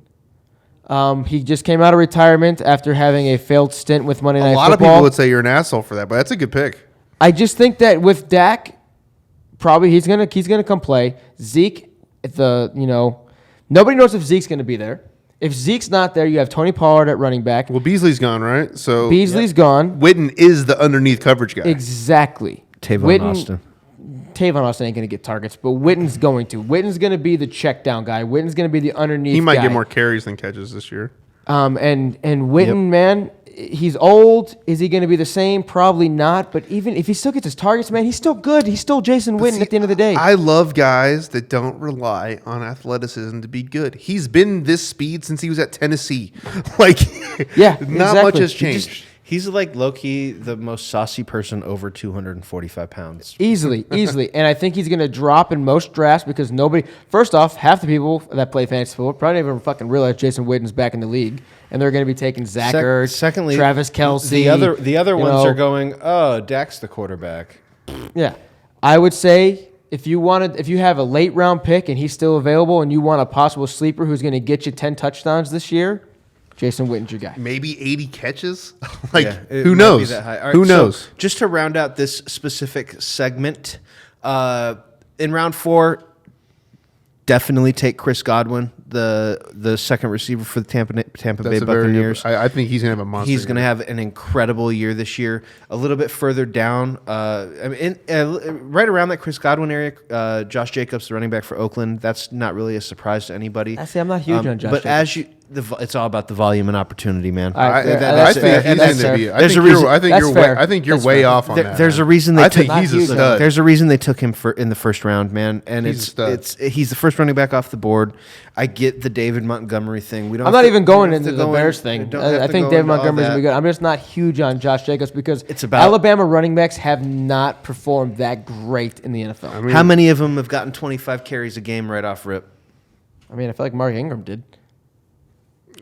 He just came out of retirement after having a failed stint with Monday Night Football. A lot of people would say you're an asshole for that, but that's a good pick. I just think that with Dak, probably he's gonna come play. Zeke, nobody knows if Zeke's gonna be there. If Zeke's not there, you have Tony Pollard at running back. Well, Beasley's gone, right? So Beasley's gone. Witten is the underneath coverage guy. Exactly. Tavon Austin ain't going to get targets, but Witten's going to. Witten's going to be the check down guy. Witten's going to be the underneath guy. He might get more carries than catches this year. And Witten, man, he's old. Is he going to be the same? Probably not. But even if he still gets his targets, man, he's still good. He's still Jason Witten at the end of the day. I love guys that don't rely on athleticism to be good. He's been this speed since he was at Tennessee. Not much has changed. He's low-key the most saucy person over 245 pounds. Easily. And I think he's going to drop in most drafts because first off, half the people that play fantasy football probably don't even fucking realize Jason Witten's back in the league. And they're going to be taking Zach Ertz, secondly, Travis Kelce. The other ones are going, oh, Dak's the quarterback. Yeah. I would say if you have a late round pick and he's still available, and you want a possible sleeper who's going to get you 10 touchdowns this year, Jason Witten's your guy. Maybe 80 catches. It Who might knows? be that high. All right, Who so knows? just to round out this specific segment, in round 4, definitely take Chris Godwin, the second receiver for the Tampa Bay Buccaneers. I think he's gonna have a monster. He's going to have an incredible year this year. A little bit further down, right around that Chris Godwin area, Josh Jacobs, the running back for Oakland. That's not really a surprise to anybody. I say I'm not huge on Josh but Jacobs. it's all about the volume and opportunity, man. I That's fair. think That's he's going to be. fair. I think you're way off on that. There's a man. reason I they think took. he's a huge. stud. There's a reason they took him in the first round, man. And He's a stud. he's the first running back off the board. I get the David Montgomery thing. We don't. I'm have not to- even we going don't have into to the go Bears in- thing. don't have I to think go David into all Montgomery's going to be that. good. I'm just not huge on Josh Jacobs because It's about- Alabama running backs have not performed that great in the NFL. How many of them have gotten 25 carries a game right off rip? I feel like Mark Ingram did.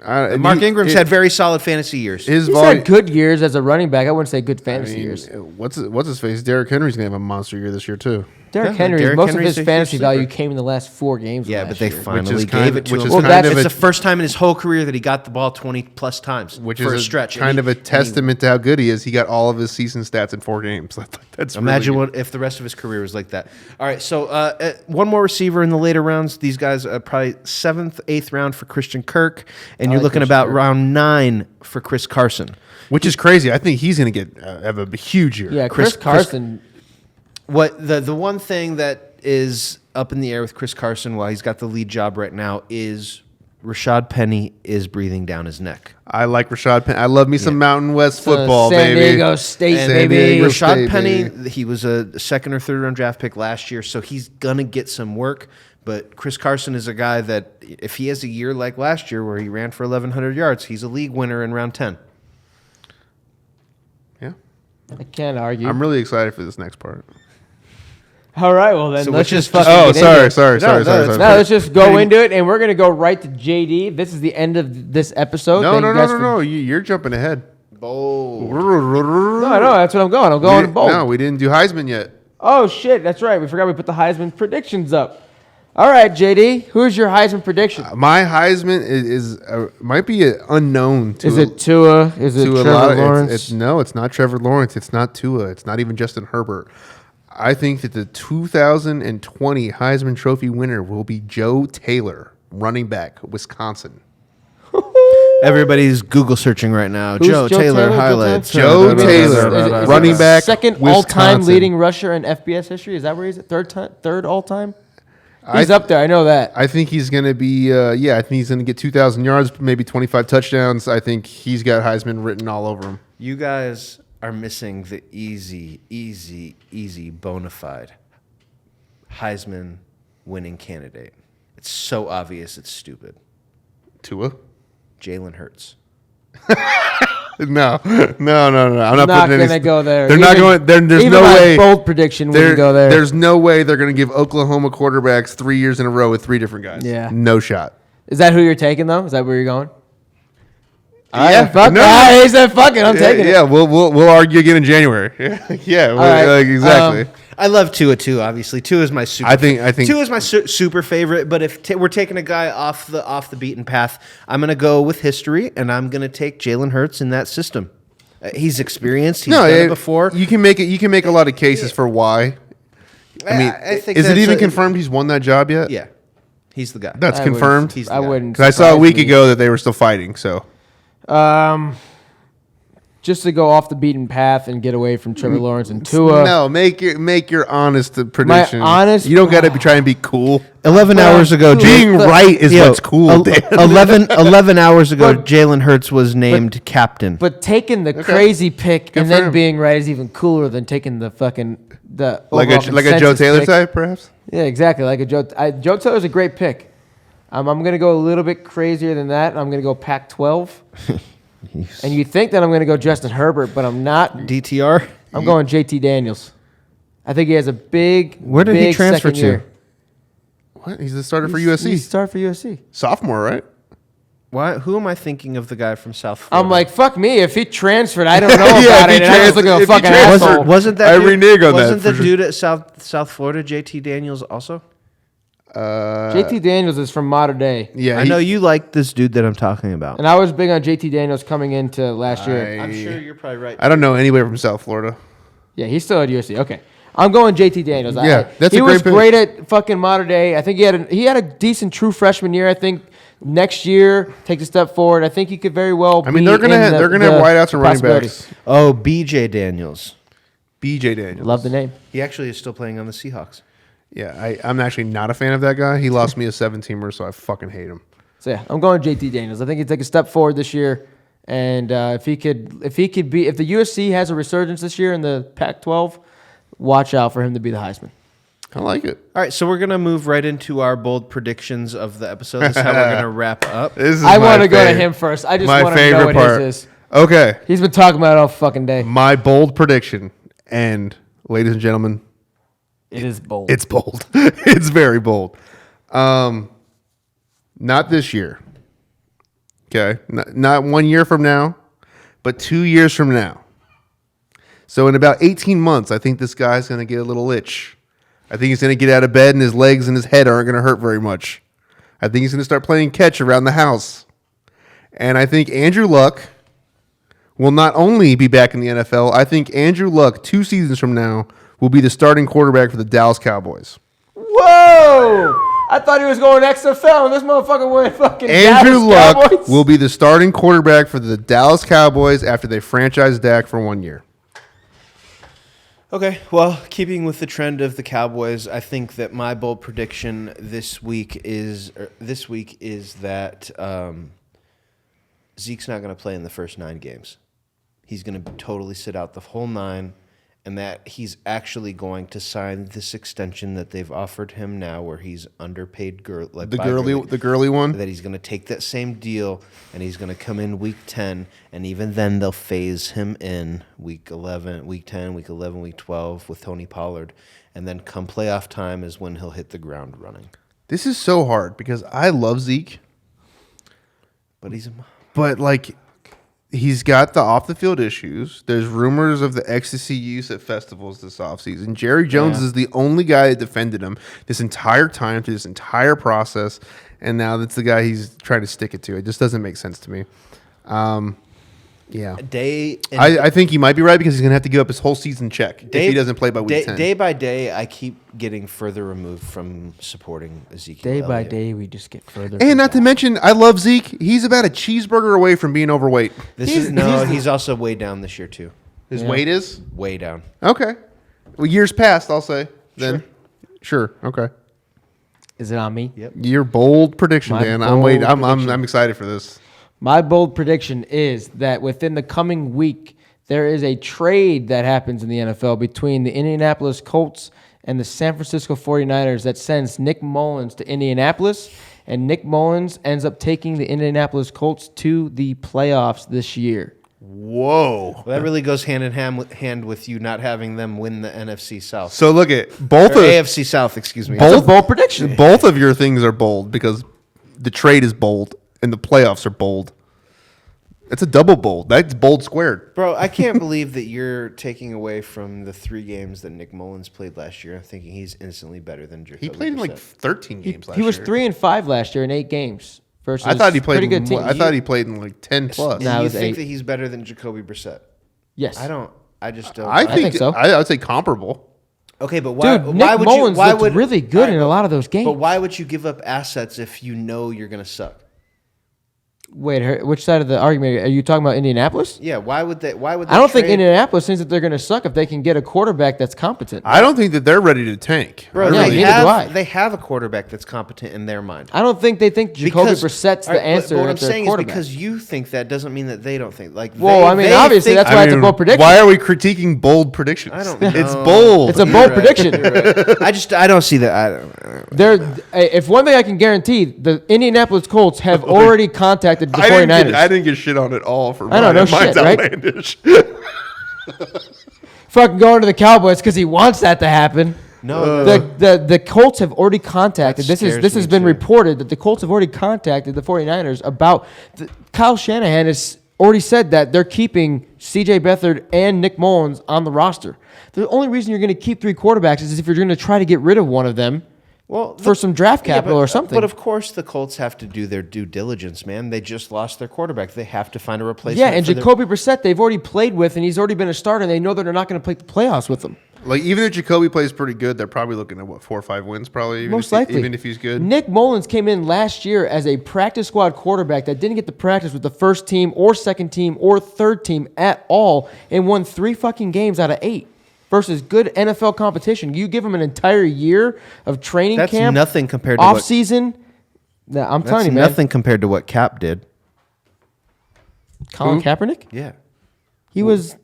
Mark Ingram's had very solid fantasy years. his He's volume. had good years as a running back. I wouldn't say good fantasy years. What's his face? Derrick Henry's gonna have a monster year this year too. Derrick Yeah, Henry, Derrick most Henry's of his a huge fantasy value sleeper. came in the last 4 games. Yeah, last but they year. finally is kind gave of- it to which him. is Well, kind that's- of It's a, the first time in his whole career that he got the ball 20-plus times which for is a stretch. kind of a testament to how good he is. He got all of his season stats in 4 games. That's Imagine really what if the rest of his career was like that. All right, so one more receiver in the later rounds. These guys are probably 7th, 8th round for Christian Kirk, and you're like looking Christian about Kirk. round 9 for Chris Carson. which is crazy. I think he's going to have a huge year. Yeah, Chris Carson. What the one thing that is up in the air with Chris Carson while he's got the lead job right now is Rashad Penny is breathing down his neck. I like Rashad Penny. I love me some Mountain West football, San baby. Diego State, And baby. Diego Rashad State, Penny, baby. he was a 2nd or 3rd round draft pick last year, so he's gonna get some work. But Chris Carson is a guy that if he has a year like last year where he ran for 1,100 yards, he's a league winner in round 10. Yeah, I can't argue. I'm really excited for this next part. All right, well then So let's which is- just fucking Oh, get into it. sorry. No, let's just go into it, and we're gonna go right to JD. This is the end of this episode. No, Thank no, you no, guys no, for- no. You're jumping ahead. Bold. No, that's what I'm going. I'm going bold. No, we didn't do Heisman yet. Oh shit, that's right. We forgot we put the Heisman predictions up. All right, JD, who's your Heisman prediction? My Heisman is might be unknown. Is it Tua? Is it to a Trevor lot of, Lawrence? no, it's not Trevor Lawrence. It's not Tua. It's not even Justin Herbert. I think that the 2020 Heisman Trophy winner will be Joe Taylor, running back, Wisconsin. Everybody's Google searching right now. Who's Joe Taylor highlights. Joe Taylor, Is it running back, second all-time Wisconsin. leading rusher in FBS history. Is that where he's at? Third all-time. He's I- up there. I know that. I think he's going to be, I think he's going to get 2,000 yards, maybe 25 touchdowns. I think he's got Heisman written all over him. You guys are missing the easy bona fide Heisman winning candidate. It's so obvious it's stupid. Tua? Jalen Hurts. No. I'm not Not putting gonna any. go there. They're not going. There's even no my way. bold prediction wouldn't go there. There's no way they're going to give Oklahoma quarterbacks 3 years in a row with 3 different guys. Yeah. No shot. Is that who you're taking though? Is that where you're going? Yeah. Fuck. No. He said, "Fuck it, I'm taking it." Yeah, we'll argue again in January. right. Exactly. I love Tua too. Obviously, Tua is my super. I think Tua is my super favorite. But if we're taking a guy off the beaten path, I'm going to go with history, and I'm going to take Jalen Hurts in that system. He's experienced. He's done it before. You can make it. You can make a lot of cases for why. I mean, I think is it that's even confirmed he's won that job yet? Yeah, he's the guy. That's I confirmed. wouldn't- He's the I guy. wouldn't. Because I saw a surprise week me. ago that they were still fighting. So Just to go off the beaten path and get away from Trevor Lawrence and Tua. no, make your honest prediction. honest- You don't got to be trying to be cool. 11 hours ago, Being right is Yo, what's cool. Dan. 11 hours ago, But- Jalen Hurts was named captain. But taking the crazy pick Good and for then him. being right is even cooler than taking the fucking like overall a Joe consensus Taylor pick. type, perhaps. Yeah, exactly. Like a Joe. Joe Taylor's a great pick. I'm going to go a little bit crazier than that. I'm going to go Pac-12. And you think that I'm going to go Justin Herbert, but I'm not. DTR. I'm going JT Daniels. I think he has a big. Where did he big transfer second to? year. What? He's the starter for He USC. started for USC. Sophomore, right? Why? Who am I thinking of? The guy from South Florida. I'm like, fuck me. If he transferred, I don't know about it. And I was looking at a if he fucking transferred- asshole. Wasn't that I dude, renege on that Wasn't the for sure. dude at South Florida, JT Daniels, also? JT Daniels is from Modern Day. Yeah, I know you like this dude that I'm talking about. And I was big on JT Daniels coming into last year. I'm sure you're probably right. I don't know anybody from South Florida. Yeah, he's still at USC. Okay. I'm going JT Daniels. Yeah, that's he a great was pick. great at fucking Modern Day. I think he had a decent true freshman year. I think next year takes a step forward. I think he could very well. I mean, be they're gonna in have, the- they're gonna have the wideouts and running possibilities. backs. Oh, BJ Daniels. BJ Daniels. Love the name. He actually is still playing on the Seahawks. Yeah, I'm actually not a fan of that guy. He lost me a 7-teamer, so I fucking hate him. So yeah, I'm going JT Daniels. I think he'd take a step forward this year, and if the USC has a resurgence this year in the Pac-12, watch out for him to be the Heisman. I like it. All right, so we're going to move right into our bold predictions of the episode. This is how we're going to wrap up. This is I my want to go to favorite- him first. I just my want to know favorite what part. his is. Okay, He's been talking about it all fucking day. my bold prediction, and ladies and gentlemen, It is bold. it's bold. It's very bold. Not this year. Okay, not 1 year from now, but 2 years from now. So in about 18 months, I think this guy's going to get a little itch. I think he's going to get out of bed and his legs and his head aren't going to hurt very much. I think he's going to start playing catch around the house. And I think Andrew Luck will not only be back in the NFL, I think Andrew Luck, 2 seasons from now, will be the starting quarterback for the Dallas Cowboys. Whoa! I thought he was going XFL, and this motherfucker went fucking Andrew Dallas Luck Cowboys. will be the starting quarterback for the Dallas Cowboys after they franchise Dak for 1 year. Okay, well, keeping with the trend of the Cowboys, I think that my bold prediction this week is that Zeke's not going to play in the first 9 games. He's going to totally sit out the whole 9, and that he's actually going to sign this extension that they've offered him now, where he's underpaid, The girly one. that he's going to take that same deal and he's going to come in week 10, and even then they'll phase him in week 11, week 10, week 11, week 12 with Tony Pollard, and then come playoff time is when he'll hit the ground running. This is so hard because I love Zeke, but like he's got the off the field issues. There's rumors of the ecstasy use at festivals this offseason. Jerry Jones is the only guy that defended him this entire time through this entire process, and now that's the guy he's trying to stick it to. It just doesn't make sense to me. Yeah. I think he might be right because he's going to have to give up his whole season check if he doesn't play by week 10. Day by day, I keep getting further removed from supporting Ezekiel Day by Elliott. day, we just get further. And not to mention, I love Zeke. He's about a cheeseburger away from being overweight. He's also way down this year too. His weight is? Way down. Okay. Well, years past, I'll say. Then. Sure. Okay. Is it on me? Yep. Your bold prediction, My Dan. bold I'm excited for this. My bold prediction is that within the coming week, there is a trade that happens in the NFL between the Indianapolis Colts and the San Francisco 49ers that sends Nick Mullins to Indianapolis, and Nick Mullins ends up taking the Indianapolis Colts to the playoffs this year. Whoa. Well, that really goes hand in hand with you not having them win the NFC South. So look at both Or of AFC South, excuse me. That's a bold prediction. both of your things are bold because the trade is bold and the playoffs are bold. It's a double bold. That's bold squared. Bro, I can't believe that you're taking away from the 3 games that Nick Mullins played last year and thinking he's instantly better than Jacoby He played in like Brissett. 13 games last He was year. 3-5 last year in 8 games. Versus I thought he played. pretty good team. I thought he played in like 10 plus. And Nah, it you was think 8. that he's better than Jacoby Brissett? Yes. I just don't. I think so. I would say comparable. Okay, but why? Dude, why Nick would Mullins you? Why looked would really good in a lot of those games. But why would you give up assets if you know you're going to suck? Wait, which side of the argument are you talking about? Indianapolis? Yeah, why would they? Why would they I don't think trade- Indianapolis thinks that they're going to suck if they can get a quarterback that's competent. I don't think that they're ready to tank. Bro, I Yeah, really- neither do I. they have a quarterback that's competent in their mind. I don't think they think Jacoby Brissett's all right, the answer. But what I'm at their saying is quarterback. because you think that doesn't mean that they don't think. Like, Well, I mean, obviously, that's why it's a bold prediction. Why are we critiquing bold predictions? I don't know. It's bold. It's a You're bold right, prediction. you're right. I don't see that. If one thing I can guarantee, the Indianapolis Colts have already contacted the 49ers. I didn't get shit on it all for I know, no mine's shit, right? outlandish. Fucking going to the Cowboys because he wants that to happen. No, The Colts have already contacted. That This scares has me been too. reported that the Colts have already contacted the 49ers about Kyle Shanahan has already said that they're keeping C.J. Beathard and Nick Mullins on the roster. The only reason you're going to keep 3 quarterbacks is if you're going to try to get rid of one of them. Well, for some draft capital or something. But of course, the Colts have to do their due diligence, man. They just lost their quarterback. They have to find a replacement. Yeah, and Jacoby Brissett, they've already played with, and he's already been a starter, and they know that they're not going to play the playoffs with him. Like, even if Jacoby plays pretty good, they're probably looking at, 4 or 5 wins, probably. Most likely. Even if he's good. Nick Mullins came in last year as a practice squad quarterback that didn't get to practice with the first team or second team or third team at all and won 3 fucking games out of 8. Versus good NFL competition. You give them an entire year of training camp. That's nothing compared to off season. Nah, I'm telling you, man. Nothing compared to what Cap did. Colin Kaepernick? Yeah. He was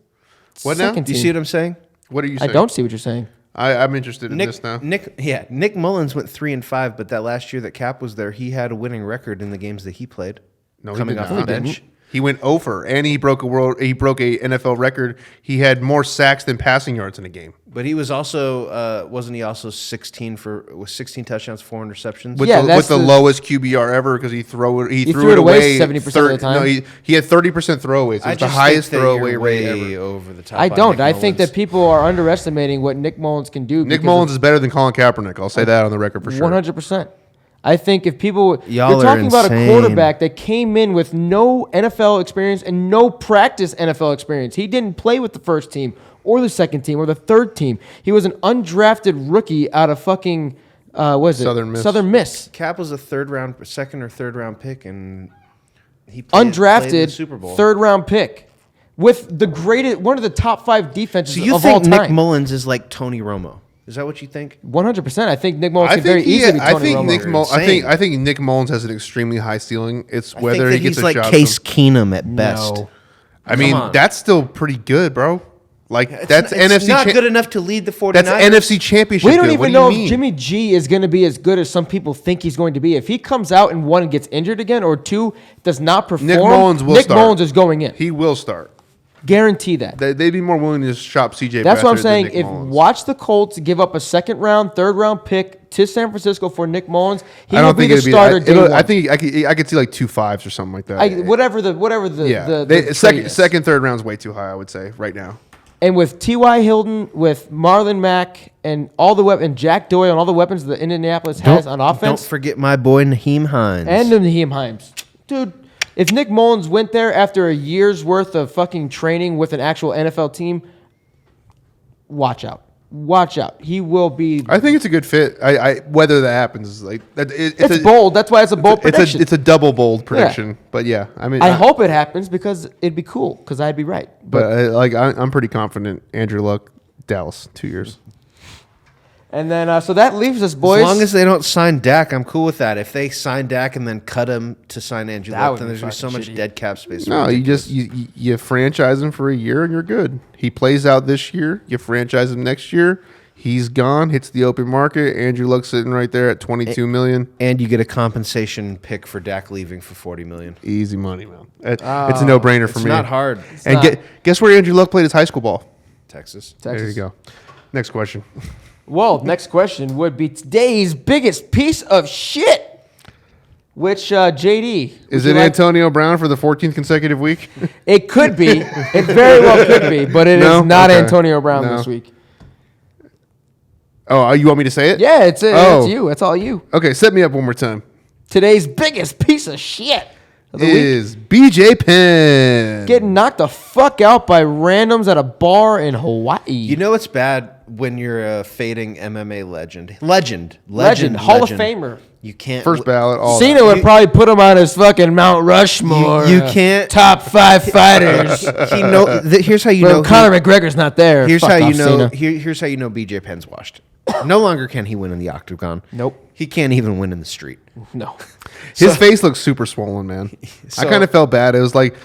What now? second Do you team. see what I'm saying? What are you I saying? don't see what you're saying. I'm interested in this now. Nick Mullins went 3-5, but that last year that Cap was there, he had a winning record in the games that he played. No, coming he did off not. the bench. He went over, and he broke a NFL record. He had more sacks than passing yards in a game. But he was also wasn't he also 16 touchdowns, 4 interceptions? With Yeah, the, that's with the the- lowest QBR ever because he threw threw it it away away 70% of the time. No, he had 30% throwaways. It was the highest throwaway rate way ever. over the top. I on don't. Nick I think Mullins. that people are underestimating what Nick Mullins can do. Nick Mullins is better than Colin Kaepernick. I'll say that on the record for sure. 100%. I think if people Y'all you're are talking about a insane. quarterback that came in with no NFL experience and no practice NFL experience. He didn't play with the first team or the second team or the third team. He was an undrafted rookie out of fucking Southern Miss. Southern Miss. Cap was a second or third round pick, and he played in the Undrafted Super Bowl. third round pick with the greatest one of the top 5 defenses So you of all think time. Nick Mullins is like Tony Romo? Is that what you think? 100%. I think Nick Mullins I could very think easily be I Tony think Romo. Nick Insane. I think Nick Mullins has an extremely high ceiling. It's I whether think he that gets he's a like shot. Case Keenum at best. No. I mean, on. that's still pretty good, bro. Like that's It's NFC. not good enough to lead the 49ers. That's NFC Championship. We don't good. even What do know you mean? if Jimmy G is going to be as good as some people think he's going to be. If he comes out and 1 gets injured again or 2 does not perform, Nick Mullins will start. Mullins is going in. He will start. Guarantee that. They'd be more willing to just shop CJ. That's what I'm Beathard than saying. Nick If Mullins. watch the Colts give up a second round, third round pick to San Francisco for Nick Mullins, he I will don't be think the it'd be. starter day one. I think I could see like 2 5s or something like that. Whatever the yeah. the They- trade is. second, third round's way too high. I would say right now. And with T.Y. Hilton, with Marlon Mack, and all the weapons, Jack Doyle, and all the weapons that Indianapolis has on offense, Don't forget my boy Naheem Hines. and Naheem Hines. Dude, if Nick Mullins went there after a year's worth of fucking training with an actual NFL team, watch out. Watch out. He will be. I think it's a good fit. I whether that happens is like that. It's bold. That's why it's a bold prediction. It's a double bold prediction. But yeah, I mean, I hope it happens because it'd be cool because I'd be right. But I'm pretty confident. Andrew Luck, Dallas, 2 years. And then, so that leaves us, boys. As long as they don't sign Dak, I'm cool with that. If they sign Dak and then cut him to sign Andrew That Luck, would then be there's going to be so fucking much shitty. dead cap space. No, you just you franchise him for a year and you're good. He plays out this year. You franchise him next year. He's gone. Hits the open market. Andrew Luck's sitting right there at $22 million. And you get a compensation pick for Dak leaving for $40 million. Easy money, man. It's a no brainer for It's me. not hard. And not. guess where Andrew Luck played his high school ball? Texas. There you go. Next question. Well, next question would be today's biggest piece of shit. Which, JD? Is would it you like- Antonio Brown for the 14th consecutive week? It could be. It very well could be, but it is No? not Okay. Antonio Brown No. this week. Oh, you want me to say it? Yeah, it's Oh. you. That's all you. Okay, set me up one more time. Today's biggest piece of shit of the week. Is BJ Penn. Getting knocked the fuck out by randoms at a bar in Hawaii. You know it's bad when you're a fading MMA legend. Legend. Hall of Famer. You can't. First ballot, all Cena that. would probably put him on his fucking Mount Rushmore. You can't- Top 5 fighters. Here's how you Well, know. Conor McGregor's not there. Here's Fuck how you off, know. Cena. Here's how you know BJ Penn's washed. No longer can he win in the octagon. Nope. He can't even win in the street. No. His face looks super swollen, man. I So- kind of felt bad. It was like,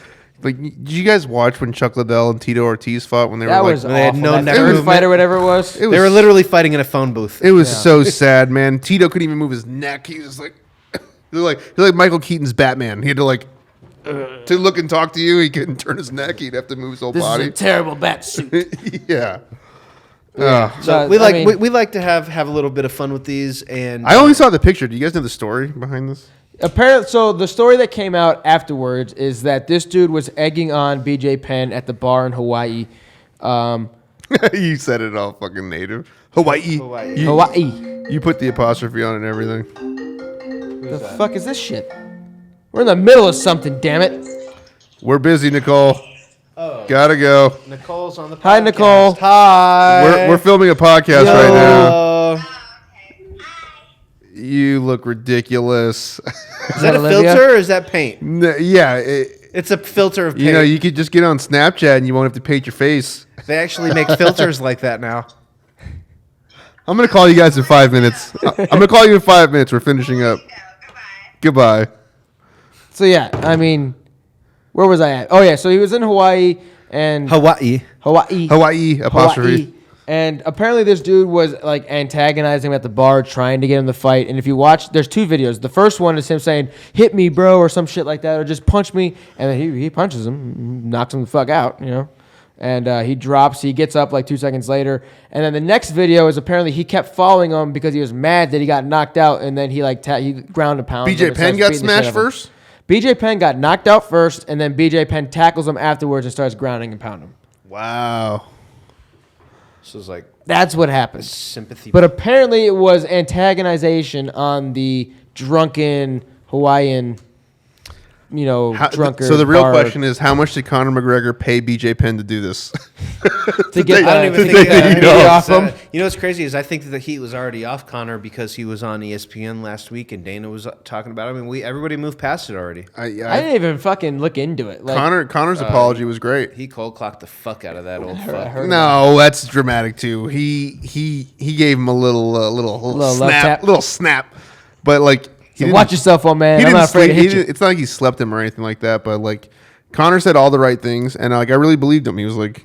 did you guys watch when Chuck Liddell and Tito Ortiz fought when they That were was like, they had awful. no That neck third movement. fight or whatever it was. it was, They were literally fighting in a phone booth. it was so sad, man. Tito couldn't even move his neck. He was like, he was like Michael Keaton's Batman. He had to to look and talk to you. He couldn't turn his neck. He'd have to move his whole This body. is a terrible bat suit. Yeah. So we like to have a little bit of fun with these, and I only saw the picture. Do you guys know the story behind this? Apparently, so the story that came out afterwards is that this dude was egging on BJ Penn at the bar in Hawaii. You said it all fucking native. Hawaii. Hawaii. You put the apostrophe on it and everything. The fuck is this shit? We're in the middle of something, damn it. We're busy, Nicole. Oh. Gotta go. Nicole's on the podcast. Hi, Nicole. Hi. We're filming a podcast Yo. right now. You look ridiculous. Is that a Olivia? filter or is that paint? Yeah. It's a filter of paint. You know, you could just get on Snapchat and you won't have to paint your face. They actually make filters like that now. I'm going to call you guys in 5 minutes. I'm going to call you in 5 minutes. We're finishing up. Goodbye. So, yeah, I mean, where was I at? Oh, yeah, so he was in Hawaii and... Hawaii. Hawaii, apostrophe. And apparently this dude was like antagonizing him at the bar, trying to get him to fight. And if you watch, there's two videos. The first one is him saying, "Hit me, bro," or some shit like that, or just punch me. And then he punches him, knocks him the fuck out, you know. And he drops. He gets up like 2 seconds later. And then the next video is apparently he kept following him because he was mad that he got knocked out. And then he he ground and pound. BJ Penn got smashed first? BJ Penn got knocked out first, and then BJ Penn tackles him afterwards and starts grounding and pounding him. Wow. So it's like That's what happened. sympathy. But apparently it was antagonization on the drunken Hawaiian, drunkard. So the real bar question is, how much did Conor McGregor pay BJ Penn to do this? to get I don't even think think that that he off him. You know what's crazy is I think that the heat was already off Connor because he was on ESPN last week and Dana was talking about it. I mean, everybody moved past it already. I didn't even fucking look into it. Like, Connor's apology was great. He cold clocked the fuck out of that old fuck. No, that's dramatic too. He gave him a little snap, but like. So watch yourself, old man. He I'm didn't not afraid to sleep. hit you. It's not like he slept him or anything like that, but like Connor said all the right things, and like I really believed him. He's like,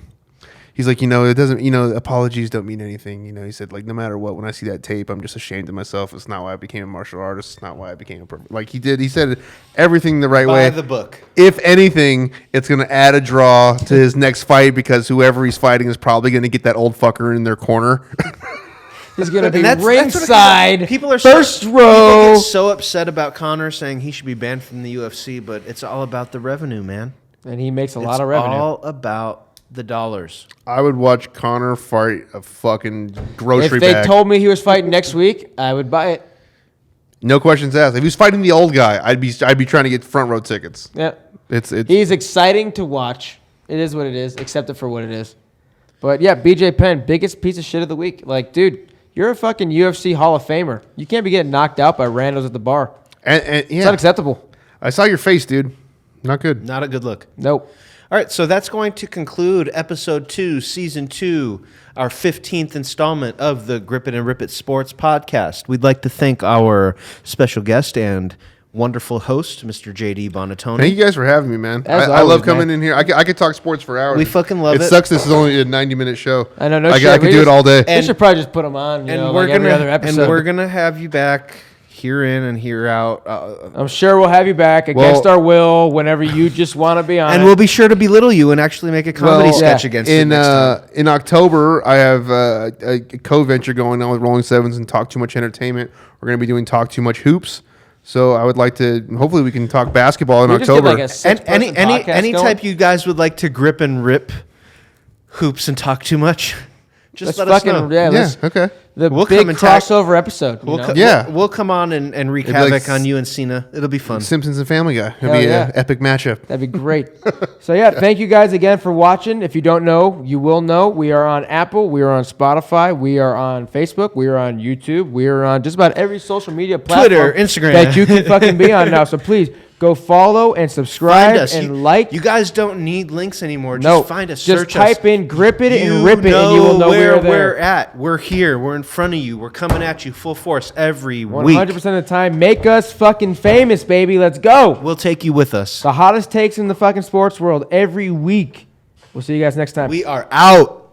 it doesn't, apologies don't mean anything. He said like no matter what, when I see that tape, I'm just ashamed of myself. It's not why I became a martial artist. It's not why I became a perfect. Like he said everything the right way. By the book. If anything, it's gonna add a draw to his next fight because whoever he's fighting is probably gonna get that old fucker in their corner. He's going to be That's ringside, people are first People row. get so upset about Connor saying he should be banned from the UFC, but it's all about the revenue, man. And he makes a lot of revenue. It's all about the dollars. I would watch Connor fight a fucking grocery If they bag. told me he was fighting next week, I would buy it. No questions asked. If he was fighting the old guy, I'd be trying to get front row tickets. Yeah. It's He's exciting to watch. It is what it is. Accept it for what it is. But yeah, BJ Penn, biggest piece of shit of the week. Like, dude, you're a fucking UFC Hall of Famer. You can't be getting knocked out by randos at the bar. and It's yeah. not acceptable. I saw your face, dude. Not good. Not a good look. Nope. All right, so that's going to conclude episode 2, season 2, our 15th installment of the Grip It and Rip It Sports podcast. We'd like to thank our special guest and wonderful host, Mr. JD Buonantony. Thank you guys for having me, man. As I always, love coming man. in here. I could talk sports for hours. We fucking love it. It sucks this is only a 90-minute show. I know, no I shit. could do it all day. We should probably just put them on, and like every other episode. And we're gonna have you back here in and here out. I'm sure we'll have you back against our will whenever you just want to be on. And we'll be sure to belittle you and actually make a comedy sketch against you next time. In October, I have a co-venture going on with Rolling Sevens and Talk Too Much Entertainment. We're going to be doing Talk Too Much Hoops. So I would like to. Hopefully, we can talk basketball in We just October. get like a And six-person any podcast going. type you guys would like to grip and rip hoops and talk too much, just Let's let us fucking know. Yeah. Okay. The We'll big come and tag- crossover episode. you know? Yeah. We'll come on and wreak It'd be like havoc on you and Cena. It'll be fun. Simpsons and Family Guy. It'll Hell be yeah. an epic matchup. That'd be great. So yeah, thank you guys again for watching. If you don't know, you will know. We are on Apple. We are on Spotify. We are on Facebook. We are on YouTube. We are on just about every social media platform. Twitter, Instagram. That you can fucking be on now. So please go follow and subscribe Find us. and like. You guys don't need links anymore. Just no, find us. just Search type us. in "grip it" and You "rip it," and you will know where we're there. we're at. We're here. We're in front of you. We're coming at you full force every 100% week. of the time. Make us fucking famous, baby. Let's go. We'll take you with us. The hottest takes in the fucking sports world every week. We'll see you guys next time. We are out.